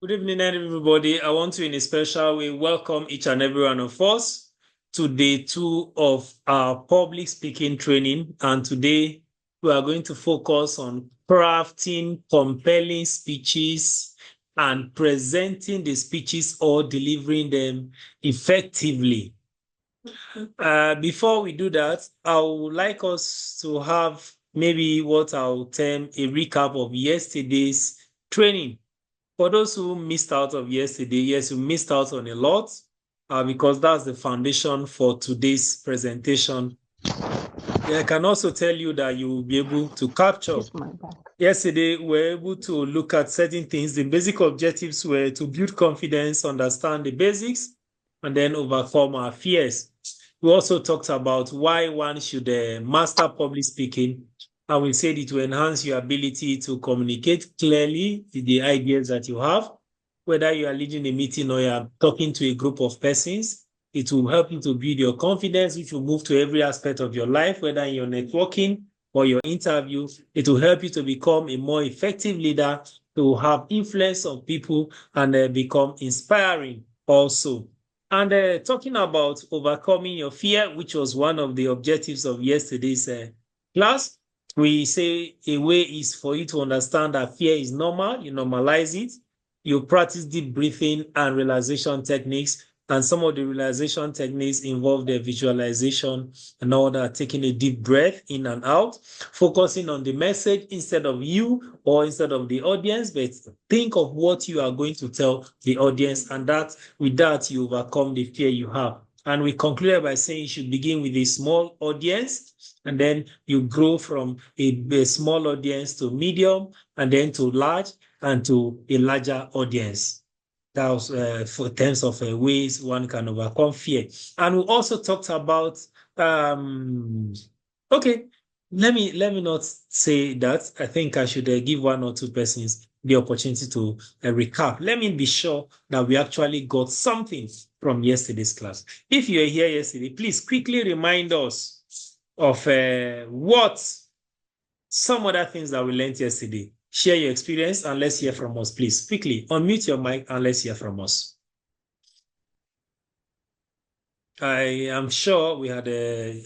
Good evening, everybody. I want to, in a special way, welcome each and every one of us to day 2 of our public speaking training. And today we are going to focus on crafting compelling speeches and presenting the speeches or delivering them effectively. Before we do that, I would like us to have maybe what I'll term a recap of yesterday's training. For those who missed out of yesterday, yes, you missed out on a lot because that's the foundation for today's presentation. I can also tell you that you will be able to capture. Yesterday, we were able to look at certain things. The basic objectives were to build confidence, understand the basics, and then overcome our fears. We also talked about why one should master public speaking. And we said it will enhance your ability to communicate clearly the ideas that you have, whether you are leading a meeting or you are talking to a group of persons. It will help you to build your confidence, which will move to every aspect of your life, whether in your networking or your interview. It will help you to become a more effective leader, to have influence on people and become inspiring also. And talking about overcoming your fear, which was one of the objectives of yesterday's class, we say a way is for you to understand that fear is normal. You normalize it. You practice deep breathing and relaxation techniques. And some of the relaxation techniques involve the visualization and all that, taking a deep breath in and out, focusing on the message instead of you or instead of the audience, but think of what you are going to tell the audience. And that with that, you overcome the fear you have. And we concluded by saying you should begin with a small audience, and then you grow from a small audience to medium, and then to large, and to a larger audience. That was for terms of ways one can overcome fear. And we also talked about okay, let me not say that. I think I should give one or two persons the opportunity to recap. Let me be sure that we actually got something from yesterday's class. If you were here yesterday, please quickly remind us of what some other things that we learned yesterday. Share your experience and let's hear from us, please. Quickly, unmute your mic and let's hear from us. I am sure we had a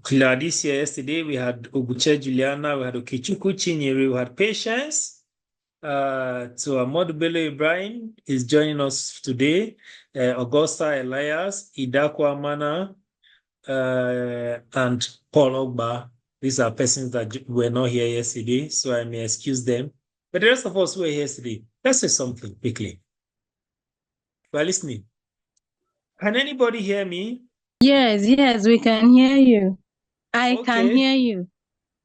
Gladys here yesterday. We had Oguche Juliana, we had Okichuku Chinyere, we had Patience. So Bello Ibrahim is joining us today. Augusta Elias, Idakwa Mana, and Paul Ogba. These are persons that were not here yesterday, so I may excuse them. But the rest of us who were here yesterday, let's say something quickly. We're listening. Can anybody hear me? Yes, we can hear you. I can Okay. hear you.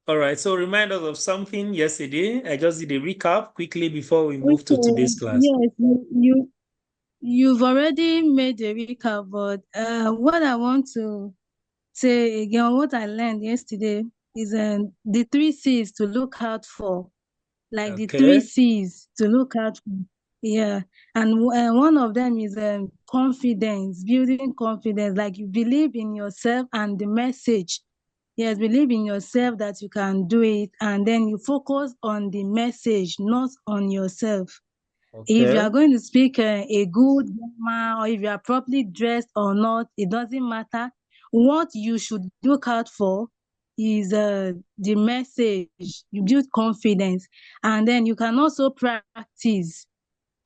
All right. So remind us of something yesterday. I just did a recap quickly before we move to today's class. Yes, you've already made a recap, but what I want to say again, what I learned yesterday is the 3 C's to look out for, like the three Okay. C's to look out for. Yeah, and one of them is confidence, building confidence, like you believe in yourself and the message. Yes, believe in yourself that you can do it, and then you focus on the message, not on yourself. If you Okay. are going to speak a good grammar, or if you are properly dressed or not, it doesn't matter. What you should look out for is the message. You build confidence, and then you can also practice.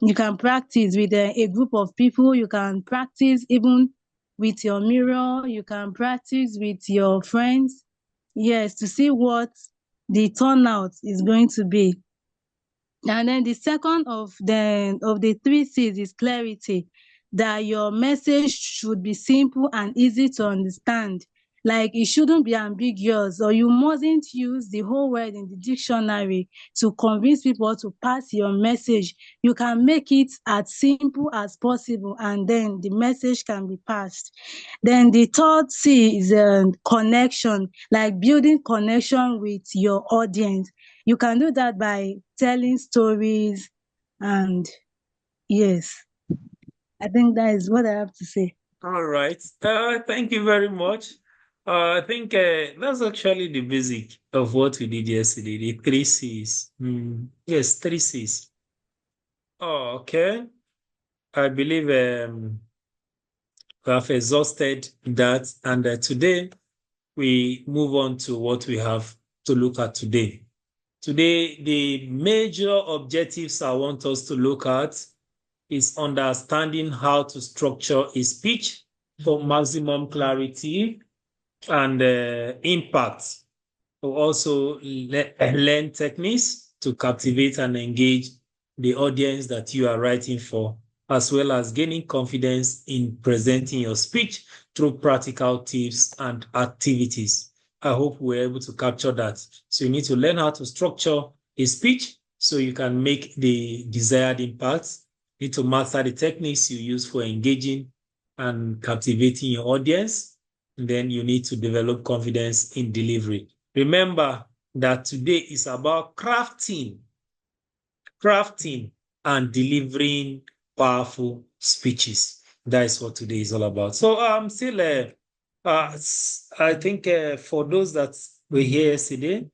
You can practice with a group of people. You can practice even with your mirror. You can practice with your friends. Yes, to see what the turnout is going to be. And then the second of the 3 C's is clarity, that your message should be simple and easy to understand. Like it shouldn't be ambiguous, or you mustn't use the whole word in the dictionary to convince people to pass your message. You can make it as simple as possible, and then the message can be passed. Then the third C is connection, like building connection with your audience. You can do that by telling stories, and yes, I think that is what I have to say. All right. Thank you very much. I think that's actually the basic of what we did yesterday, the three C's. Yes, three C's. Oh, okay. I believe we have exhausted that. And today we move on to what we have to look at today. Today, the major objectives I want us to look at is understanding how to structure a speech for maximum clarity and impact. We also learn techniques to captivate and engage the audience that you are writing for, as well as gaining confidence in presenting your speech through practical tips and activities. I hope we're able to capture that. So you need to learn how to structure a speech so you can make the desired impact. You need to master the techniques you use for engaging and captivating your audience. And then you need to develop confidence in delivery. Remember that today is about crafting and delivering powerful speeches. That is what today is all about. So I'm still, I think for those that were here yesterday,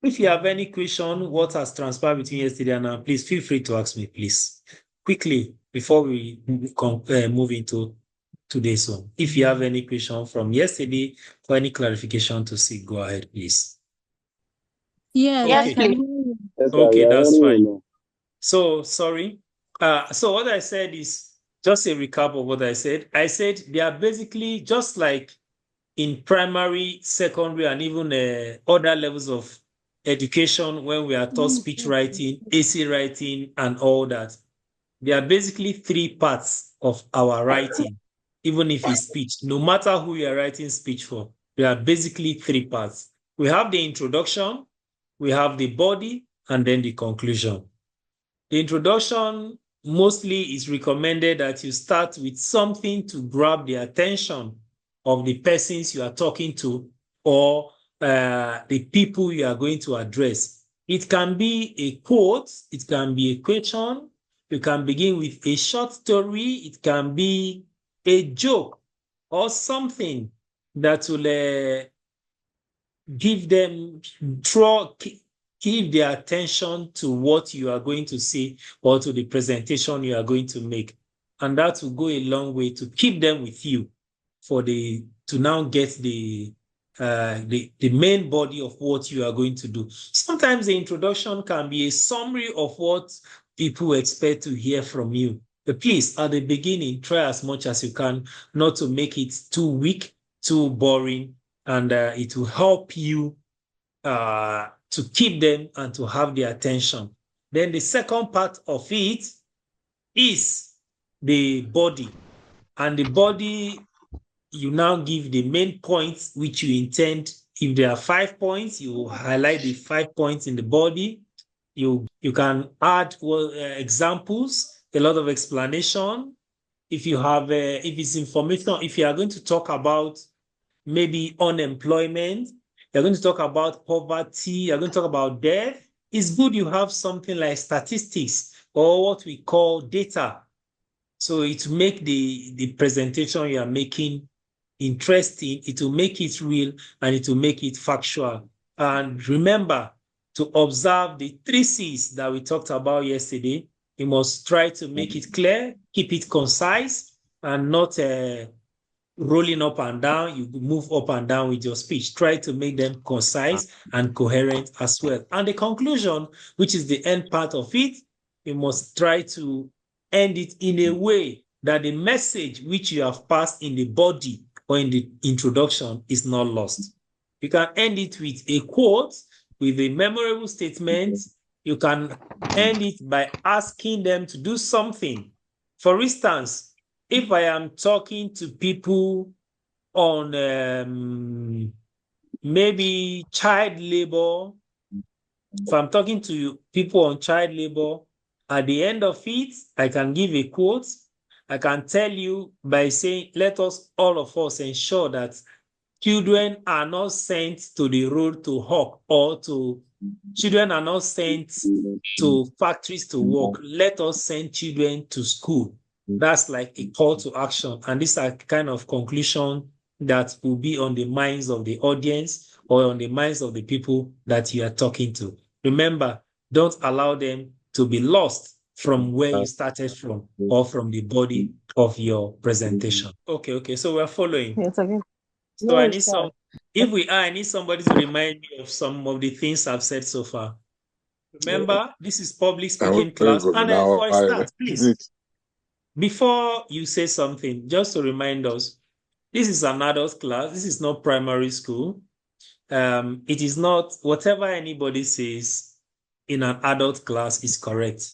if you have any question, what has transpired between yesterday and now, please feel free to ask me, please, quickly before we move into today's one. If you have any question from yesterday or any clarification to see, go ahead, please. Yes, I Okay. can hear you. Yes, sir, Okay, we are that's hearing you fine. now. So sorry. So what I said is just a recap of what I said. I said they are basically just like in primary, secondary, and even other levels of education when we are taught speech writing, essay writing, and all that. There are basically three parts of our writing, even if it's speech. No matter who you are writing speech for, there are basically three parts. We have the introduction, we have the body, and then the conclusion. The introduction mostly is recommended that you start with something to grab the attention of the persons you are talking to or the people you are going to address. It can be a quote, it can be a question, you can begin with a short story, it can be a joke or something that will give them draw give their attention to what you are going to say or to the presentation you are going to make, and that will go a long way to keep them with you for the to now get the main body of what you are going to do. Sometimes the introduction can be a summary of what people expect to hear from you. But please, at the beginning, try as much as you can not to make it too weak, too boring, and it will help you to keep them and to have their attention. Then the second part of it is the body. And the body, you now give the main points which you intend. If there are 5 points, you highlight the 5 points in the body. You can add examples, a lot of explanation. If you have, if it's information, if you are going to talk about maybe unemployment, you're going to talk about poverty, you're going to talk about death, it's good you have something like statistics or what we call data. So it will make the presentation you are making interesting, it will make it real, and it will make it factual. And remember to observe the 3 C's that we talked about yesterday. You must try to make it clear, keep it concise, and not rolling up and down. You move up and down with your speech. Try to make them concise and coherent as well. And the conclusion, which is the end part of it, you must try to end it in a way that the message which you have passed in the body or in the introduction is not lost. You can end it with a quote, with a memorable statement. You can end it by asking them to do something. For instance, if I am talking to people on maybe child labor, if I'm talking to people on child labor, at the end of it, I can give a quote. I can tell you by saying, let us, all of us, ensure that children are not sent to the road to hawk or to children are not sent to factories to work. Let us send children to school. That's like a call to action. And these are kind of conclusion that will be on the minds of the audience or on the minds of the people that you are talking to. Remember, don't allow them to be lost from where you started from or from the body of your presentation. Okay. So we're following. Yes, again. So I need I need somebody to remind me of some of the things I've said so far. Remember, this is public speaking class. And for a start, please, before you say something, just to remind us, this is an adult class. This is not primary school. It is not whatever anybody says in an adult class is correct.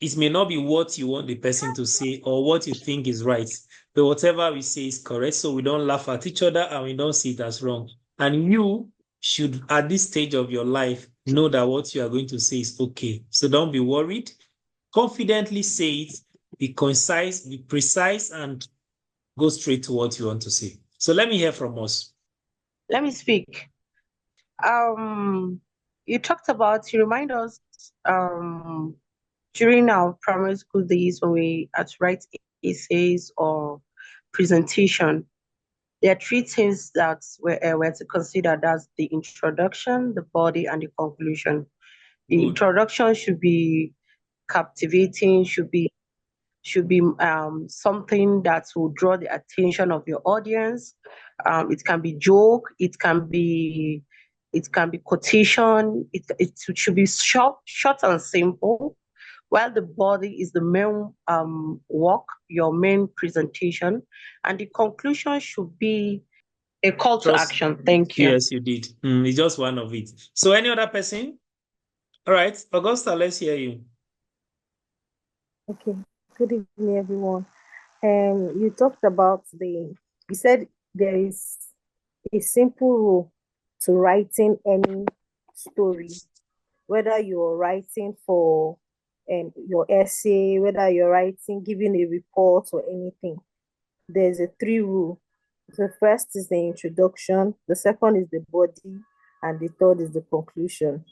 It may not be what you want the person to say or what you think is right, but whatever we say is correct. So we don't laugh at each other and we don't see it as wrong. And you should, at this stage of your life, know that what you are going to say is okay. So don't be worried. Confidently say it. Be concise, be precise, and go straight to what you want to say. So let me hear from us. Let me speak. You remind us during our primary school days when we had to write essays or presentation. There are three things that we're to consider. That's the introduction, the body, and the conclusion. The introduction should be captivating, should be something that will draw the attention of your audience. It can be joke, it can be quotation. It should be short and simple. While the body is the main work, your main presentation, and the conclusion should be a call to action. Thank you. Yes, you did. It's just one of it. So any other person? All right, Augusta, let's hear you. Okay. Good evening, everyone. You talked about you said there is a simple rule to writing any story, whether you're writing for your essay, whether you're writing, giving a report or anything. There's a 3 rule. The first is the introduction, the second is the body, and the third is the conclusion.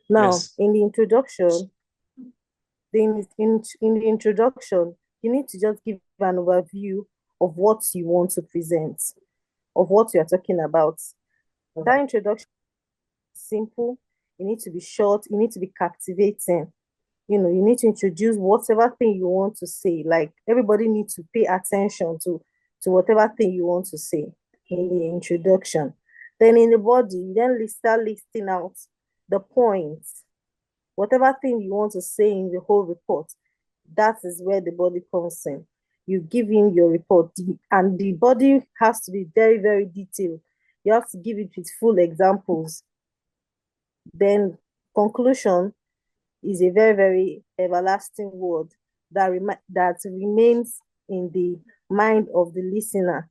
Now, Yes. in the introduction, in the introduction, you need to just give an overview of what you want to present, of what you're talking about. That introduction is simple. You need to be short. You need to be captivating. You need to introduce whatever thing you want to say. Like, everybody needs to pay attention to whatever thing you want to say in the introduction. Then in the body, you then start listing out the points. Whatever thing you want to say in the whole report, that is where the body comes in. You give in your report, and the body has to be very, very detailed. You have to give it with full examples. Then conclusion is a very, very everlasting word that remains in the mind of the listener.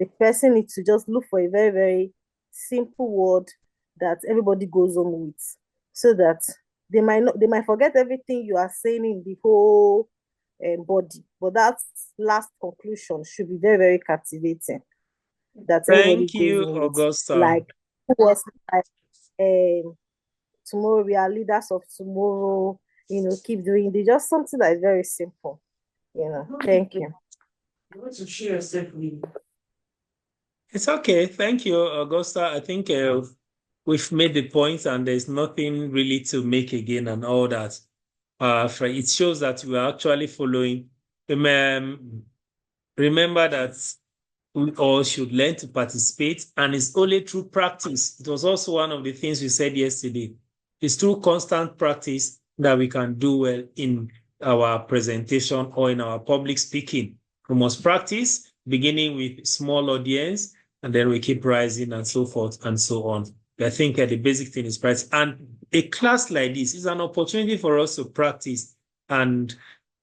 The person needs to just look for a very, very simple word that everybody goes on with, so that they might forget everything you are saying in the whole body, but that last conclusion should be very, very captivating. That Thank you, Augusta. Like, tomorrow we are leaders of tomorrow. Keep doing it. Just something that is very simple. Thank you. You want to share yourself with? It's okay. Thank you, Augusta. I think we've made the point, and there's nothing really to make again and all that. It shows that we are actually following. Remember that we all should learn to participate, and it's only through practice. It was also one of the things we said yesterday. It's through constant practice that we can do well in our presentation or in our public speaking. We must practice, beginning with small audience, and then we keep rising and so forth and so on. I think the basic thing is practice. And a class like this is an opportunity for us to practice and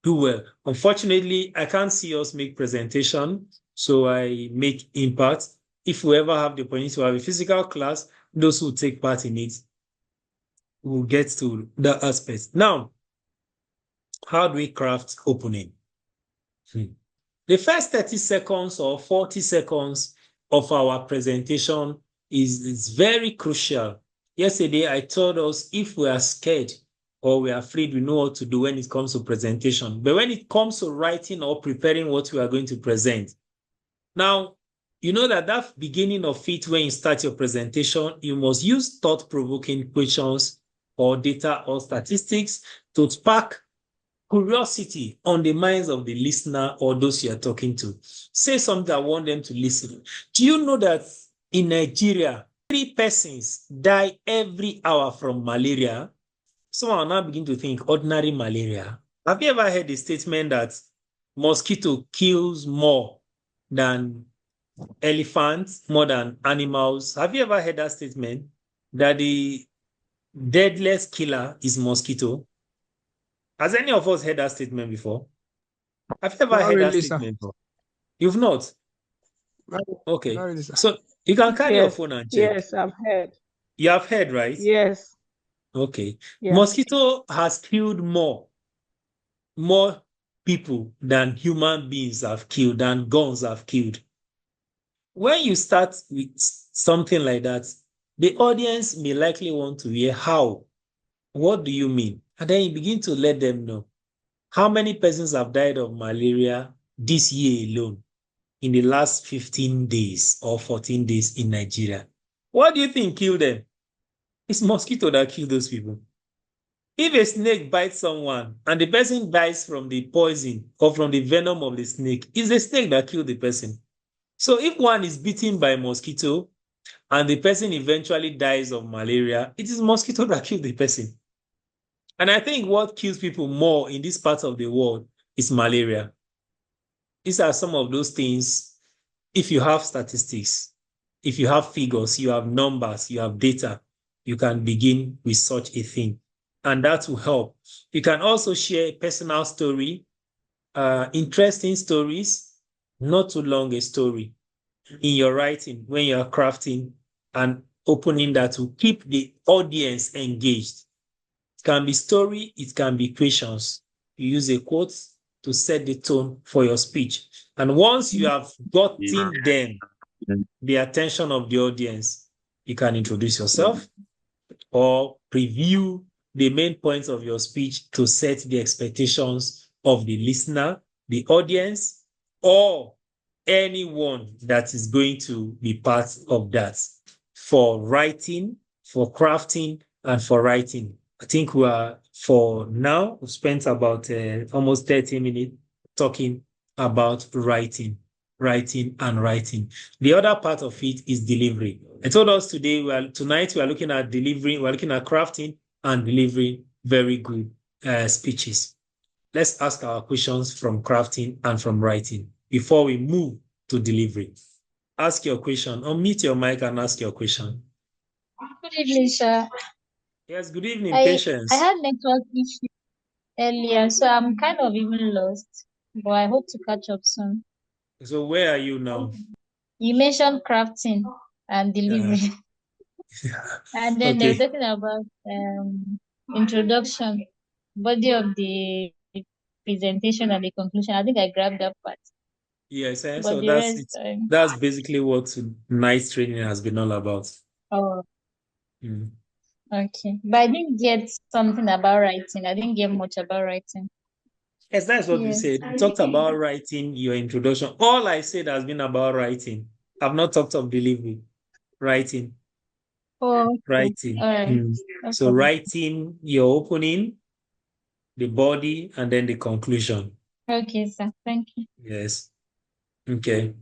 do well. Unfortunately, I can't see us make presentation, so I make impact. If we ever have the opportunity to have a physical class, those who take part in it will get to that aspect. Now, how do we craft opening? The first 30 seconds or 40 seconds of our presentation is very crucial. Yesterday, I told us if we are scared or we are afraid, we know what to do when it comes to presentation. But when it comes to writing or preparing what we are going to present, now, you know that beginning of it when you start your presentation, you must use thought-provoking questions or data or statistics to spark curiosity on the minds of the listener or those you are talking to. Say something I want them to listen. Do you know that in Nigeria, 3 persons die every hour from malaria? Someone will now begin to think ordinary malaria. Have you ever heard the statement that mosquito kills more than elephants, more than animals? Have you ever heard that statement that the deadliest killer is mosquito? Has any of us heard that statement before? Have you ever Not heard that really, sir. statement before? You've not? Not Okay. really, sir. So you can carry your Yes, phone and check. yes, I've heard. You have heard, right? Yes, Okay. yeah. Mosquito has killed more people than human beings have killed, than guns have killed. When you start with something like that, the audience may likely want to hear how. What do you mean? And then you begin to let them know. How many persons have died of malaria this year alone in the last 15 days or 14 days in Nigeria? What do you think killed them? It's mosquito that killed those people. If a snake bites someone and the person dies from the poison or from the venom of the snake, it's the snake that killed the person. So if one is bitten by a mosquito and the person eventually dies of malaria, it is mosquito that killed the person. And I think what kills people more in this part of the world is malaria. These are some of those things. If you have statistics, if you have figures, you have numbers, you have data, you can begin with such a thing. And that will help. You can also share a personal story, interesting stories, not too long a story in your writing when you are crafting and opening that to keep the audience engaged. It can be story, it can be questions. You use a quote to set the tone for your speech. And once you have gotten them, the attention of the audience, you can introduce yourself or preview the main points of your speech to set the expectations of the listener, the audience, or anyone that is going to be part of that. For writing, for crafting, and for writing. I think for now, we've spent about almost 30 minutes talking about writing. The other part of it is delivery. I told us tonight we are looking at delivering, we're looking at crafting and delivering very good speeches. Let's ask our questions from crafting and from writing before we move to delivery. Ask your question. Unmute your mic and ask your question. Good evening, sir. Yes, good evening, Patience. I had network issue earlier, so I'm kind of even lost, but I hope to catch up soon. So where are you now? You mentioned crafting and delivery, and then they were talking about introduction, body of the presentation, and the conclusion. I think I grabbed that part. Yes, But so the that's rest, it. That's basically what tonight's training has been all about. oh, okay. But I didn't get something about writing. I didn't get much about writing. Yes, that's what we said. We talked about writing, your introduction. All I said has been about writing. I've not talked of delivery. Writing. Oh, okay. Writing. All right. So writing, your opening, the body, and then the conclusion. Okay, sir. Thank you. Yes. Okay.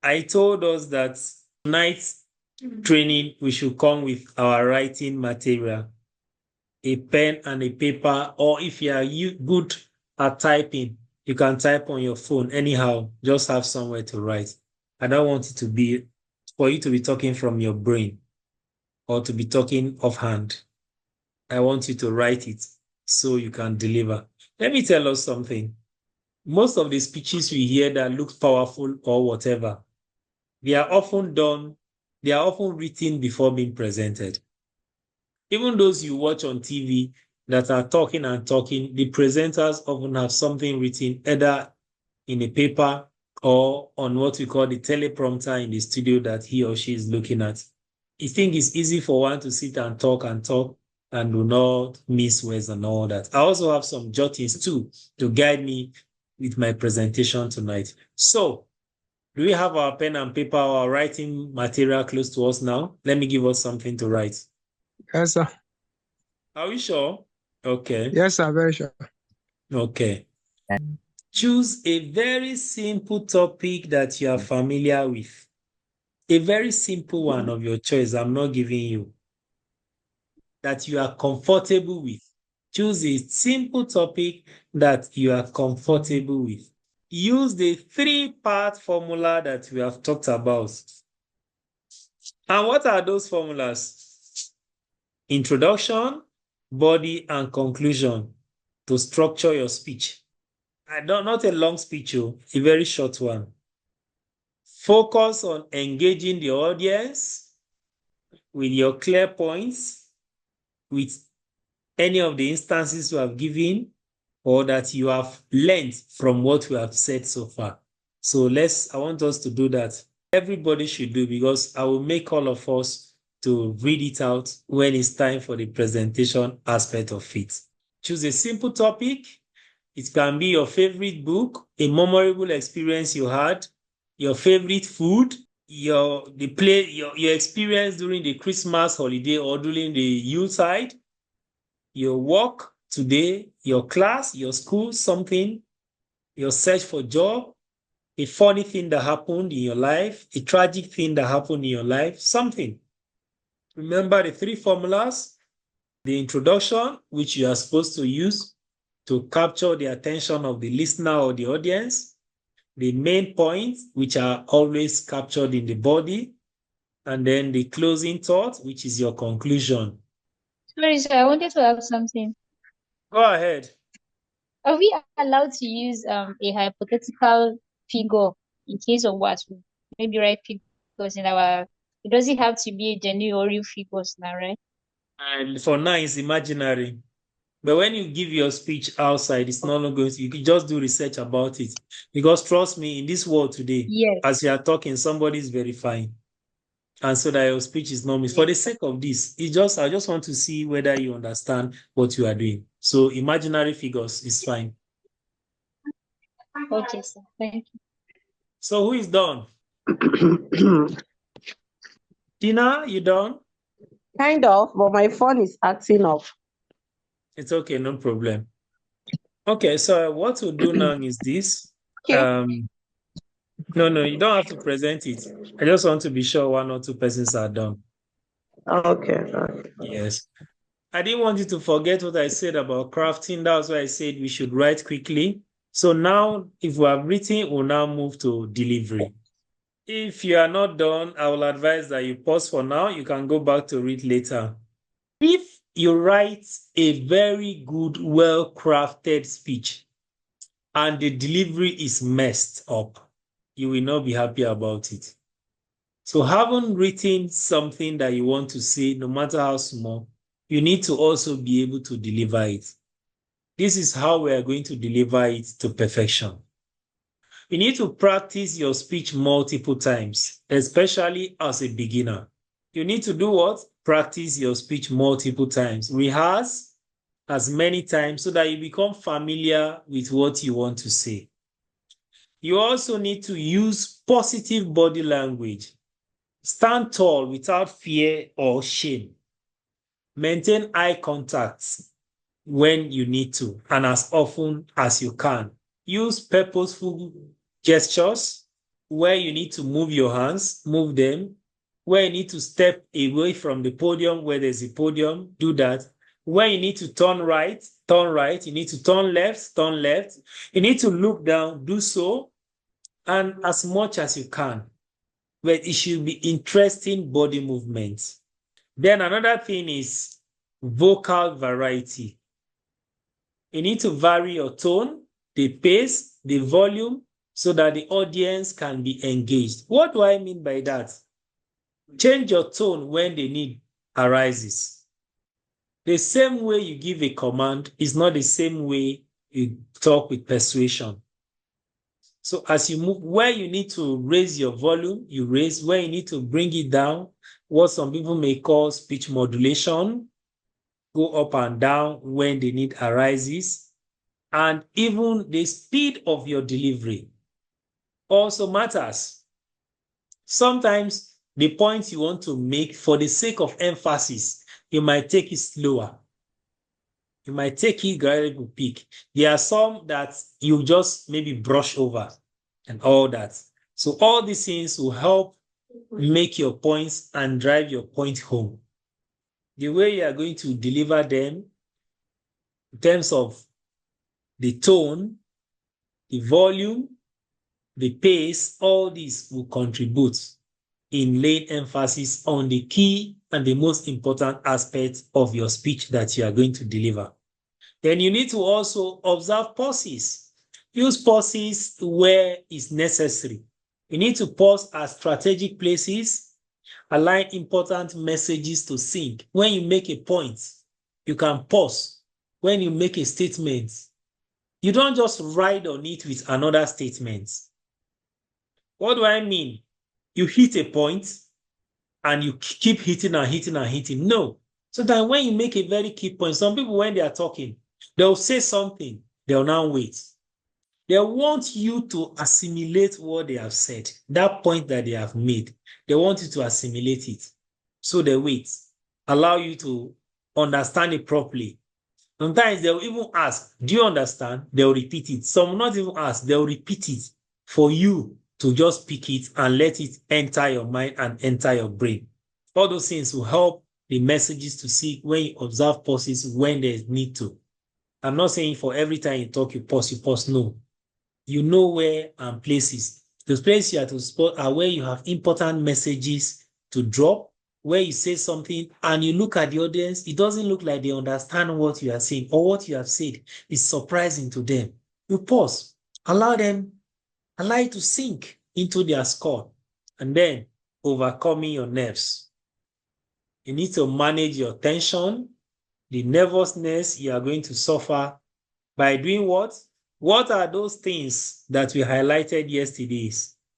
I told us that tonight's training, we should come with our writing material, a pen and a paper, or if you are good at typing, you can type on your phone. Anyhow, just have somewhere to write. I don't want it to be for you to be talking from your brain or to be talking offhand. I want you to write it so you can deliver. Let me tell us something. Most of the speeches we hear that look powerful or whatever, they are often written before being presented. Even those you watch on TV that are talking and talking, the presenters often have something written either in a paper or on what we call the teleprompter in the studio that he or she is looking at. I think it's easy for one to sit and talk and do not miss words and all that. I also have some jottings too to guide me with my presentation tonight. So Do we have our pen and paper or writing material close to us now? Let me give us something to write. Yes, sir. Are we sure? Okay. Yes, sir. Very sure. Okay. Choose a very simple topic that you are familiar with. A very simple one of your choice. I'm not giving you. That you are comfortable with. Choose a simple topic that you are comfortable with. Use the 3-part formula that we have talked about. And what are those formulas? Introduction, body, and conclusion to structure your speech. Not a long speech, a very short one. Focus on engaging the audience with your clear points, with any of the instances you have given or that you have learned from what we have said so far. So I want us to do that. Everybody should do, because I will make all of us to read it out when it's time for the presentation aspect of it. Choose a simple topic. It can be your favorite book, a memorable experience you had, your favorite food, your experience during the Christmas holiday or during the Yuletide, your work today, your class, your school, something, your search for job, a funny thing that happened in your life, a tragic thing that happened in your life, something. Remember the 3 formulas: the introduction, which you are supposed to use to capture the attention of the listener or the audience, the main points, which are always captured in the body, and then the closing thought, which is your conclusion. Sorry, sir, I wanted to ask something. Go ahead. Are we allowed to use a hypothetical figure in case of what? Maybe write figures in our. It doesn't have to be a genuine or real figures now, right? And for now, it's imaginary. But when you give your speech outside, it's not going to, you can just do research about it. Because trust me, in this world today, Yes. as you are talking, somebody is verifying. And so that your speech is not missed. For the sake of this, I just want to see whether you understand what you are doing. So imaginary figures is fine. Okay, sir. Thank you. So who is done? Tina, you done? Kind of, but my phone is acting up. It's okay, no problem. Okay, so what we'll do now is this. Okay. No, you don't have to present it. I just want to be sure 1 or 2 persons are done. Okay. Yes. I didn't want you to forget what I said about crafting. That's why I said we should write quickly. So now, if we have written, we'll now move to delivery. If you are not done, I will advise that you pause for now. You can go back to read later. If you write a very good, well-crafted speech and the delivery is messed up, you will not be happy about it. So having written something that you want to say, no matter how small, you need to also be able to deliver it. This is how we are going to deliver it to perfection. You need to practice your speech multiple times, especially as a beginner. You need to do what? Practice your speech multiple times. Rehearse as many times so that you become familiar with what you want to say. You also need to use positive body language. Stand tall without fear or shame. Maintain eye contact when you need to and as often as you can. Use purposeful gestures. Where you need to move your hands, move them. Where you need to step away from the podium, where there's a podium, do that. Where you need to turn right, turn right. You need to turn left, turn left. You need to look down, do so, and as much as you can. But it should be interesting body movements. Then another thing is vocal variety. You need to vary your tone, the pace, the volume, so that the audience can be engaged. What do I mean by that? Change your tone when the need arises. The same way you give a command is not the same way you talk with persuasion. So as you move, where you need to raise your volume, you raise. Where you need to bring it down, what some people may call speech modulation, go up and down when the need arises. And even the speed of your delivery also matters. Sometimes the point you want to make, for the sake of emphasis, you might take it slower. You might take it gradually peak. There are some that you just maybe brush over and all that. So all these things will help make your points and drive your point home. The way you are going to deliver them in terms of the tone, the volume, the pace, all these will contribute in laying emphasis on the key and the most important aspect of your speech that you are going to deliver. Then you need to also observe pauses. Use pauses where it's necessary. You need to pause at strategic places, align important messages to sync. When you make a point, you can pause. When you make a statement, you don't just ride on it with another statement. What do I mean? You hit a point and you keep hitting and hitting and hitting. No. So that when you make a very key point, some people, when they are talking, they'll say something, they'll now wait. They want you to assimilate what they have said, that point that they have made. They want you to assimilate it. So they wait, allow you to understand it properly. Sometimes they'll even ask, do you understand? They'll repeat it. Some will not even ask, they'll repeat it for you to just pick it and let it enter your mind and enter your brain. All those things will help the messages to see when you observe pauses when there's need to. I'm not saying for every time you talk, you pause. No. You know where and places. Those places you have to spot are where you have important messages to drop, where you say something and you look at the audience, it doesn't look like they understand what you are saying or what you have said is surprising to them. You pause, allow it to sink into their skull, and then overcoming your nerves. You need to manage your tension, the nervousness you are going to suffer by doing what? What are those things that we highlighted yesterday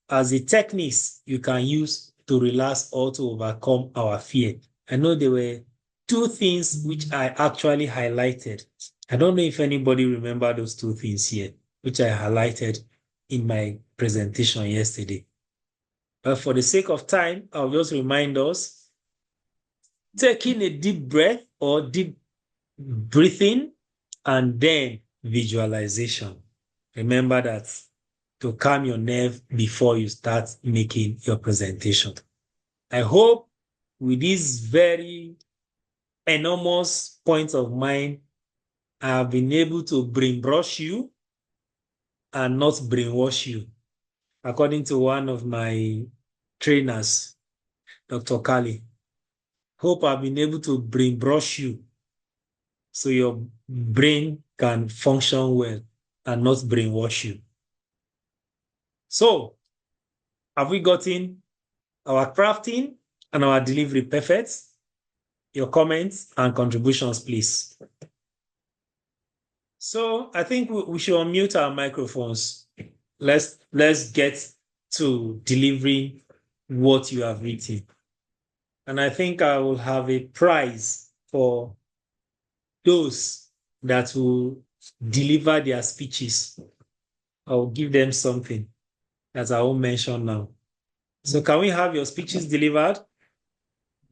as the techniques you can use to relax or to overcome our fear? I know there were two things which I actually highlighted. I don't know if anybody remember those two things here, which I highlighted in my presentation yesterday. But for the sake of time, I'll just remind us, taking a deep breath or deep breathing, and then visualization. Remember that to calm your nerve before you start making your presentation. I hope with these very enormous points of mine, I have been able to brainwash you and not brainwash you. According to one of my trainers, Dr. Kali, hope I've been able to brainwash you so your brain can function well and not brainwash you. So, have we gotten our crafting and our delivery perfect? Your comments and contributions, please. So, I think we should unmute our microphones. Let's get to delivering what you have written. And I think I will have a prize for those that will deliver their speeches. I'll give them something that I won't mention now. So can we have your speeches delivered?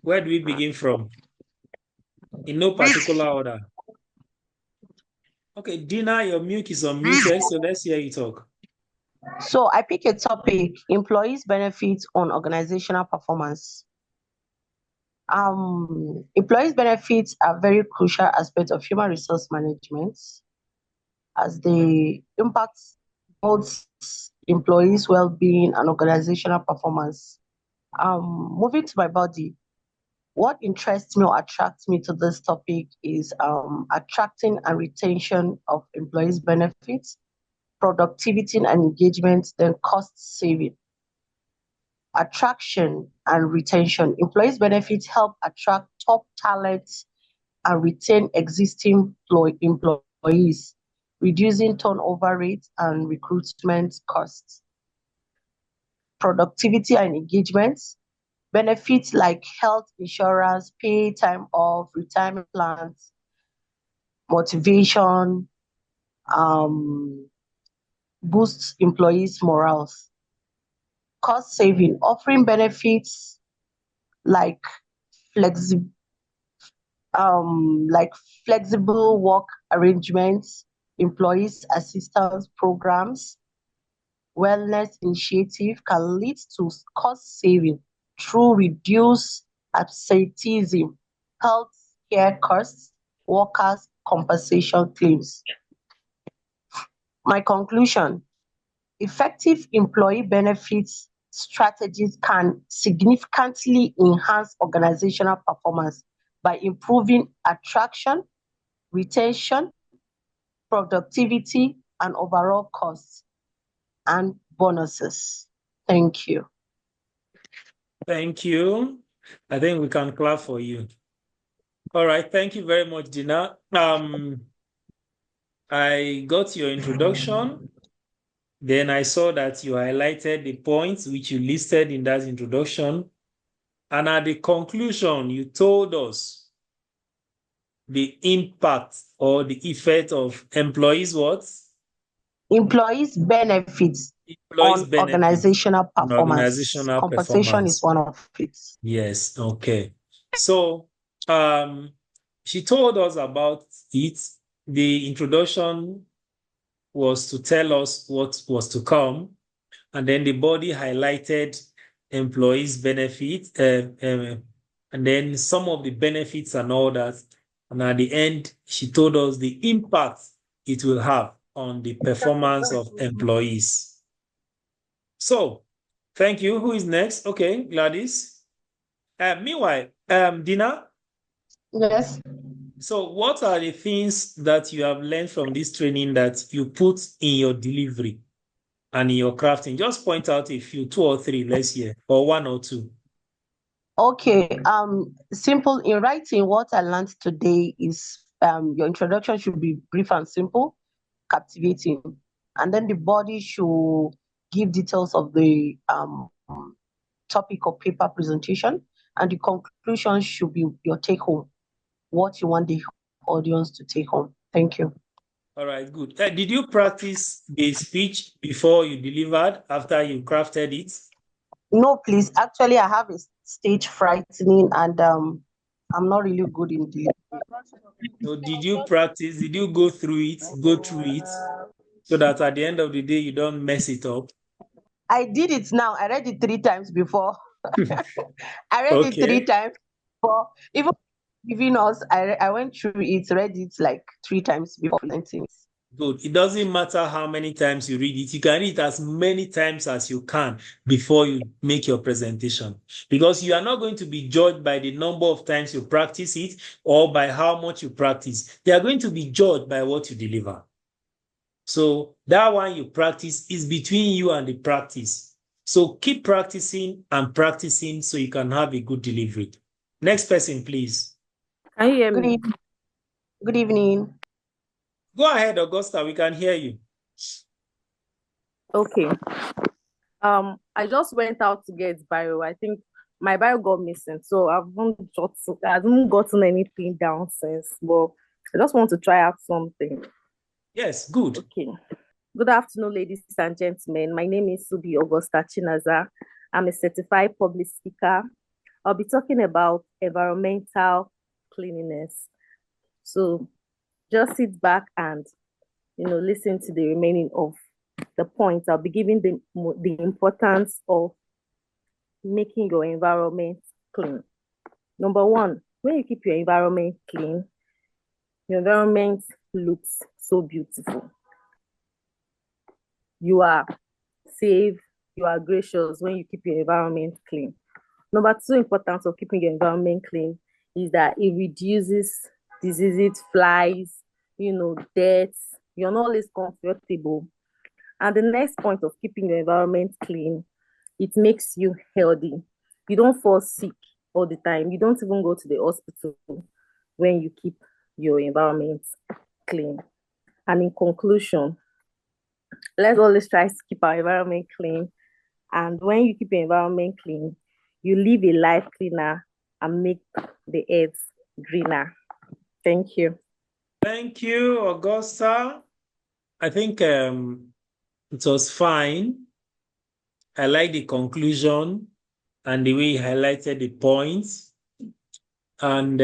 Where do we begin from? In no particular order. Okay, Dina, your mic is unmuted, so let's hear you talk. So I pick a topic, employees' benefits on organizational performance. Employees' benefits are very crucial aspect of human resource management as they impact both employees' well-being and organizational performance. Moving to my body, what interests me or attracts me to this topic is attracting and retention of employees' benefits, productivity and engagement, then cost saving. Attraction and retention. Employees' benefits help attract top talents and retain existing employees, reducing turnover rates and recruitment costs. Productivity and engagement. Benefits like health insurance, pay time off, retirement plans, motivation, boosts employees' morals. Cost saving, offering benefits like flexi- like flexible work arrangements, employees assistance programs, wellness initiative can lead to cost saving through reduced absenteeism, health care costs, workers' compensation claims. My conclusion: effective employee benefits strategies can significantly enhance organizational performance by improving attraction, retention, productivity, and overall costs and bonuses. Thank you. Thank you. I think we can clap for you. All right. Thank you very much, Dina. I got your introduction. Then I saw that you highlighted the points which you listed in that introduction. And at the conclusion, you told us the impact or the effect of employees' what? Employees' benefits Employees' on benefits organizational on performance. organizational Compensation is performance. one of it. Yes, okay. So she told us about it. The introduction was to tell us what was to come, and then the body highlighted employees' benefits, and then some of the benefits and all that. And at the end, she told us the impact it will have on the performance of employees. So, thank you. Who is next? Okay, Gladys. Meanwhile, Dina, Yes. so what are the things that you have learned from this training that you put in your delivery and in your crafting? Just point out a few, 2 or 3, let's hear, or 1 or 2. Okay. Simple in writing. What I learned today is your introduction should be brief and simple, captivating, and then the body should give details of the topic or paper presentation, and the conclusion should be your take home, what you want the audience to take home. Thank you. All right, good. Did you practice the speech before you delivered, after you crafted it? No, please. Actually, I have a stage frightening, and I'm not really good in the. So did you practice? Did you go through it, so that at the end of the day, you don't mess it up? I did it now. I read it 3 times before. I read it three Okay, times before. Even giving us, I went through it, read it like 3 times before presenting it. good. It doesn't matter how many times you read it. You can read it as many times as you can before you make your presentation, because you are not going to be judged by the number of times you practice it or by how much you practice. They are going to be judged by what you deliver. So that one you practice is between you and the practice. So keep practicing and practicing so you can have a good delivery. Next person, please. Can you hear Good me? evening. Good evening. Go ahead, Augusta. We can hear you. Okay. I just went out to get bio. I think my bio got missing, so I haven't gotten anything down since. But I just want to try out something. Yes, good. Okay. Good afternoon, ladies and gentlemen. My name is Subi Augusta Chinaza. I'm a certified public speaker. I'll be talking about environmental cleanliness. So just sit back and listen to the remaining of the points. I'll be giving the importance of making your environment clean. Number one, when you keep your environment clean, your environment looks so beautiful. You are safe, you are gracious when you keep your environment clean. Number two importance of keeping your environment clean is that it reduces diseases, flies, dirt. You're not always comfortable. And the next point of keeping your environment clean, it makes you healthy. You don't fall sick all the time. You don't even go to the hospital when you keep your environment clean. And in conclusion, let's always try to keep our environment clean. And when you keep your environment clean, you live a life cleaner and make the earth greener. Thank you. Thank you, Augusta. I think it was fine. I like the conclusion and the way you highlighted the points. And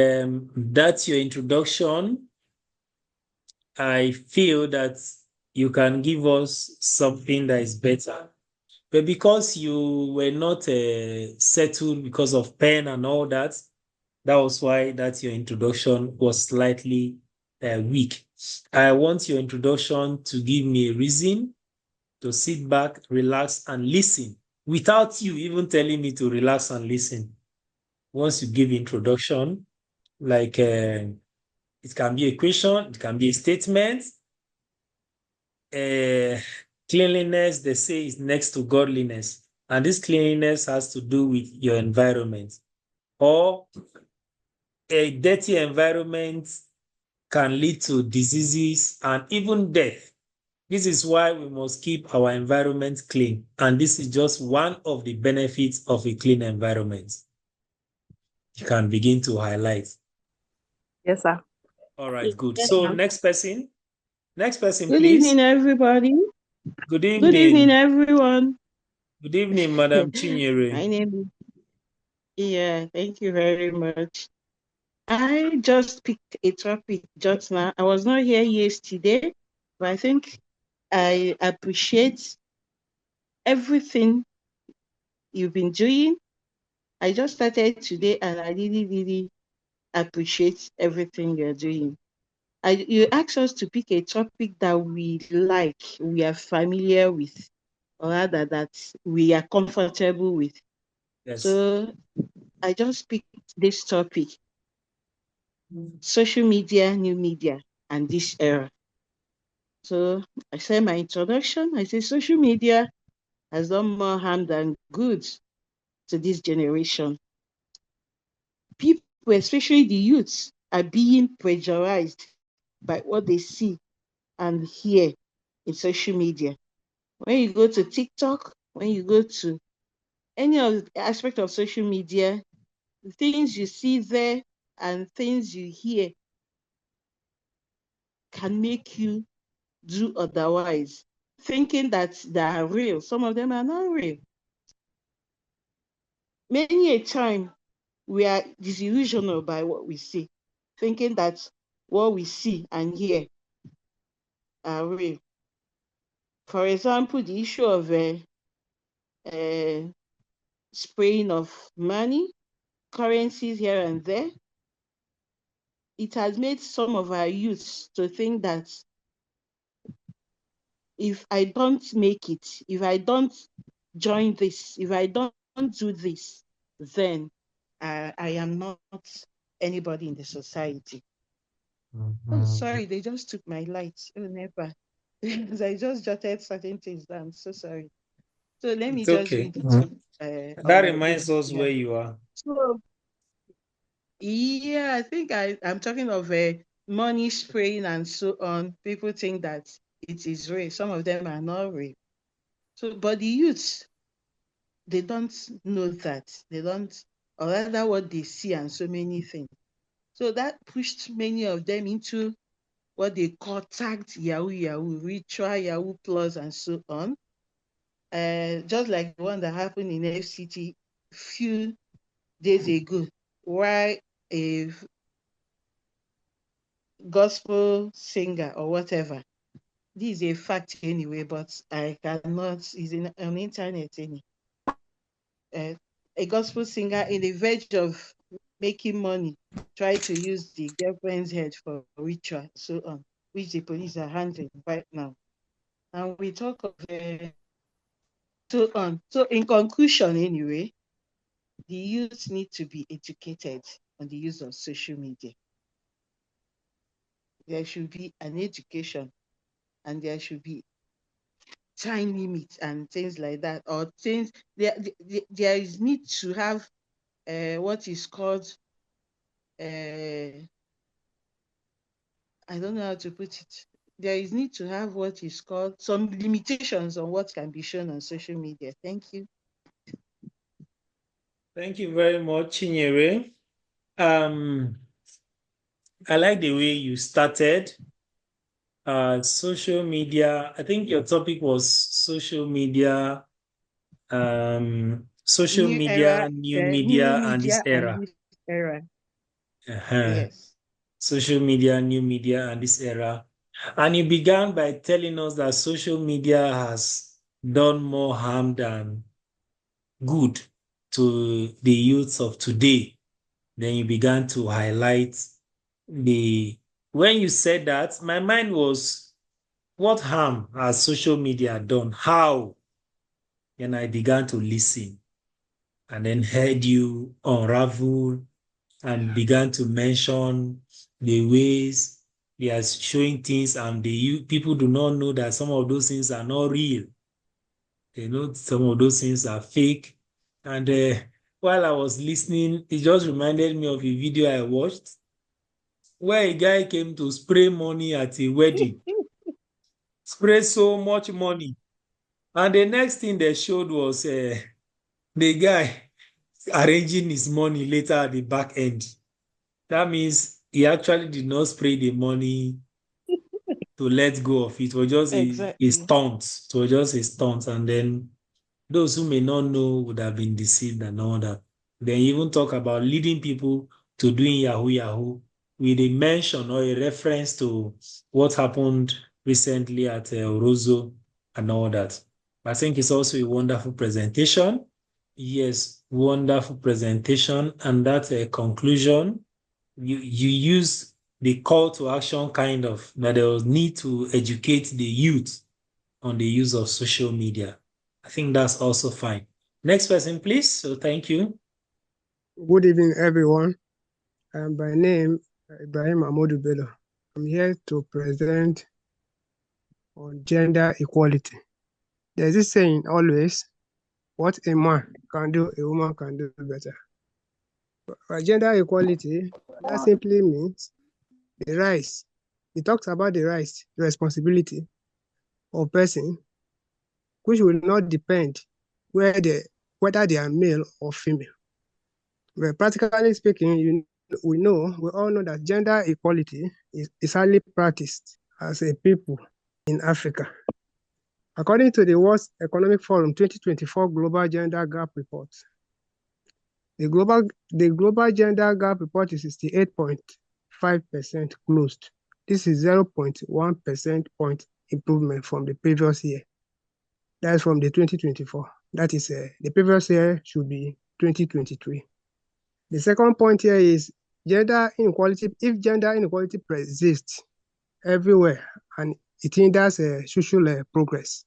that's your introduction. I feel that you can give us something that is better. But because you were not settled because of pen and all that, that was why that your introduction was slightly weak. I want your introduction to give me a reason to sit back, relax, and listen without you even telling me to relax and listen. Once you give introduction, like it can be a question, it can be a statement. Cleanliness, they say, is next to godliness. And this cleanliness has to do with your environment. Or a dirty environment can lead to diseases and even death. This is why we must keep our environment clean. And this is just one of the benefits of a clean environment. You can begin to highlight. Yes, sir. All right, good. Yes, So ma'am. next person, Good please. evening, everybody. Good Good evening, evening. everyone. Good evening, Madam My Chinyere. name is, thank you very much. I just picked a topic just now. I was not here yesterday, but I think I appreciate everything you've been doing. I just started today and I really, really appreciate everything you're doing. You asked us to pick a topic that we like, we are familiar with, or rather that we are comfortable with. Yes. So I just picked this topic, social media, new media, and this era. So I said my introduction, I say social media has done more harm than good to this generation. People, especially the youths, are being pressurized by what they see and hear in social media. When you go to TikTok, when you go to any of the aspect of social media, the things you see there and things you hear can make you do otherwise, thinking that they are real. Some of them are not real. Many a time, we are disillusioned by what we see, thinking that what we see and hear are real. For example, the issue of spraying of money, currencies here and there, it has made some of our youths to think that if I don't make it, if I don't join this, if I don't do this, then I am not anybody in the society. Oh, sorry, they just took my light. Oh, never. Because I just jotted certain things down. So sorry. So let me It's just okay. read it on That my reminds book. us Yeah. where you are. So yeah, I think I'm talking of money spraying and so on. People think that it is real. Some of them are not real. So, but the youths, they don't know that. They don't, or rather what they see and so many things. So that pushed many of them into what they call tagged Yahoo Yahoo, ritual Yahoo Plus and so on. Just like the one that happened in FCT few days ago, where a gospel singer or whatever, this is a fact anyway, but I cannot, it's on internet anyway. A gospel singer in the verge of making money, try to use the girlfriend's head for ritual, so on, which the police are handling right now. And we talk of so on. So in conclusion, anyway, the youth need to be educated on the use of social media. There should be an education, and there should be time limits and things like that, or things there is need to have what is called I don't know how to put it. There is need to have what is called some limitations on what can be shown on social media. Thank you. Thank you very much, Chinyere. I like the way you started. Social media, I think your topic was social media social New media, era, new new media, and this media era. and this era. Uh-huh. Yes. Social media, new media, and this era. And you began by telling us that social media has done more harm than good to the youths of today. Then you began to highlight when you said that, my mind was, what harm has social media done? How? And I began to listen and then heard you unravel and began to mention the ways they are showing things, and people do not know that some of those things are not real. They know some of those things are fake. And while I was listening, it just reminded me of a video I watched where a guy came to spray money at a wedding, spray so much money. And the next thing they showed was the guy arranging his money later at the back end. That means he actually did not spray the money to let go of it. It was just a Exactly. stunt. It was just a stunt. And then those who may not know would have been deceived and all that. Then even talk about leading people to doing Yahoo Yahoo with a mention or a reference to what happened recently at Orozo and all that. I think it's also a wonderful presentation. Yes, wonderful presentation. And that conclusion, you use the call to action kind of, that there was need to educate the youth on the use of social media. I think that's also fine. Next person, please. So thank you. Good evening, everyone. By name, Ibrahim Amodu Bello. I'm here to present on gender equality. There's this saying always, what a man can do, a woman can do better. For gender equality, that simply means the rights. It talks about the rights, the responsibility of person, which will not depend whether they are male or female. But practically speaking, we all know that gender equality is highly practiced as a people in Africa. According to the World Economic Forum 2024 Global Gender Gap Report, the global gender gap report is 68.5% closed. This is 0.1 percentage point improvement from the previous year. That is from the 2024. That is the previous year should be 2023. The second point here is gender inequality. If gender inequality persists everywhere and it hinders social progress.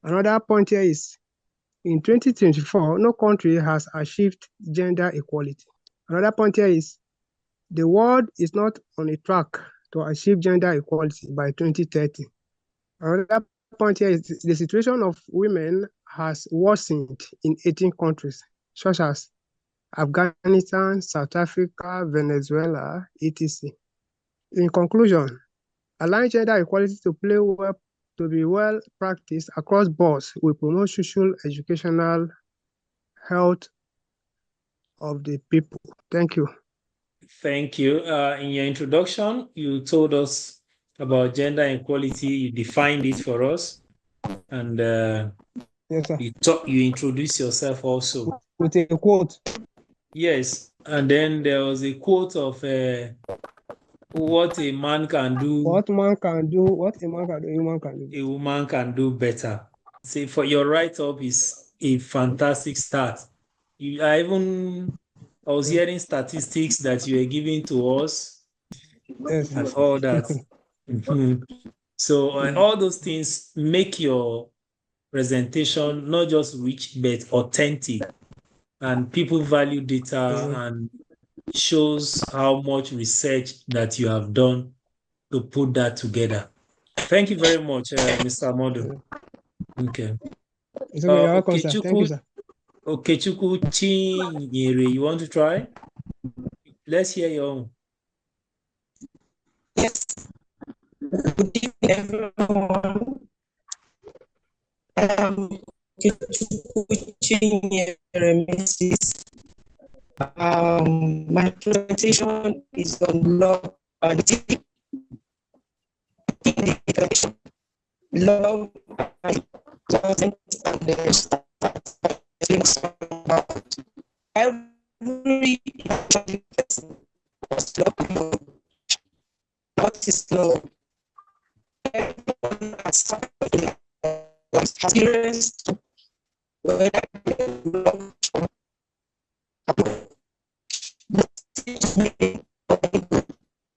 Another point here is in 2024, no country has achieved gender equality. Another point here is the world is not on a track to achieve gender equality by 2030. Another point here is the situation of women has worsened in 18 countries, such as Afghanistan, South Africa, Venezuela, etc. In conclusion, allowing gender equality to be well practiced across boards will promote social, educational, health of the people. Thank you. Thank you. In your introduction, you told us about gender equality. You defined it for us, and Yes, sir. you introduced yourself also. With a quote. Yes, and then there was a quote of what a man can do. What man can do, what a man can do, a woman can do. A woman can do better. See, for your write-up is a fantastic start. I was hearing statistics that you were giving to us, Yes. and all that. So all those things make your presentation not just rich but authentic, and people value data and shows how much research that you have done to put that together. Thank you very much, Mr. Modu. Okay. It's okay, you're welcome, sir. Thank you, Okechukwu sir. Chinyere, you want to try? Let's hear your own. Yes. Good evening, everyone. Okechukwu Chinyere, Mrs. My presentation is on love and love and consent and things about every person was love. What is love? Everyone has something experienced whether love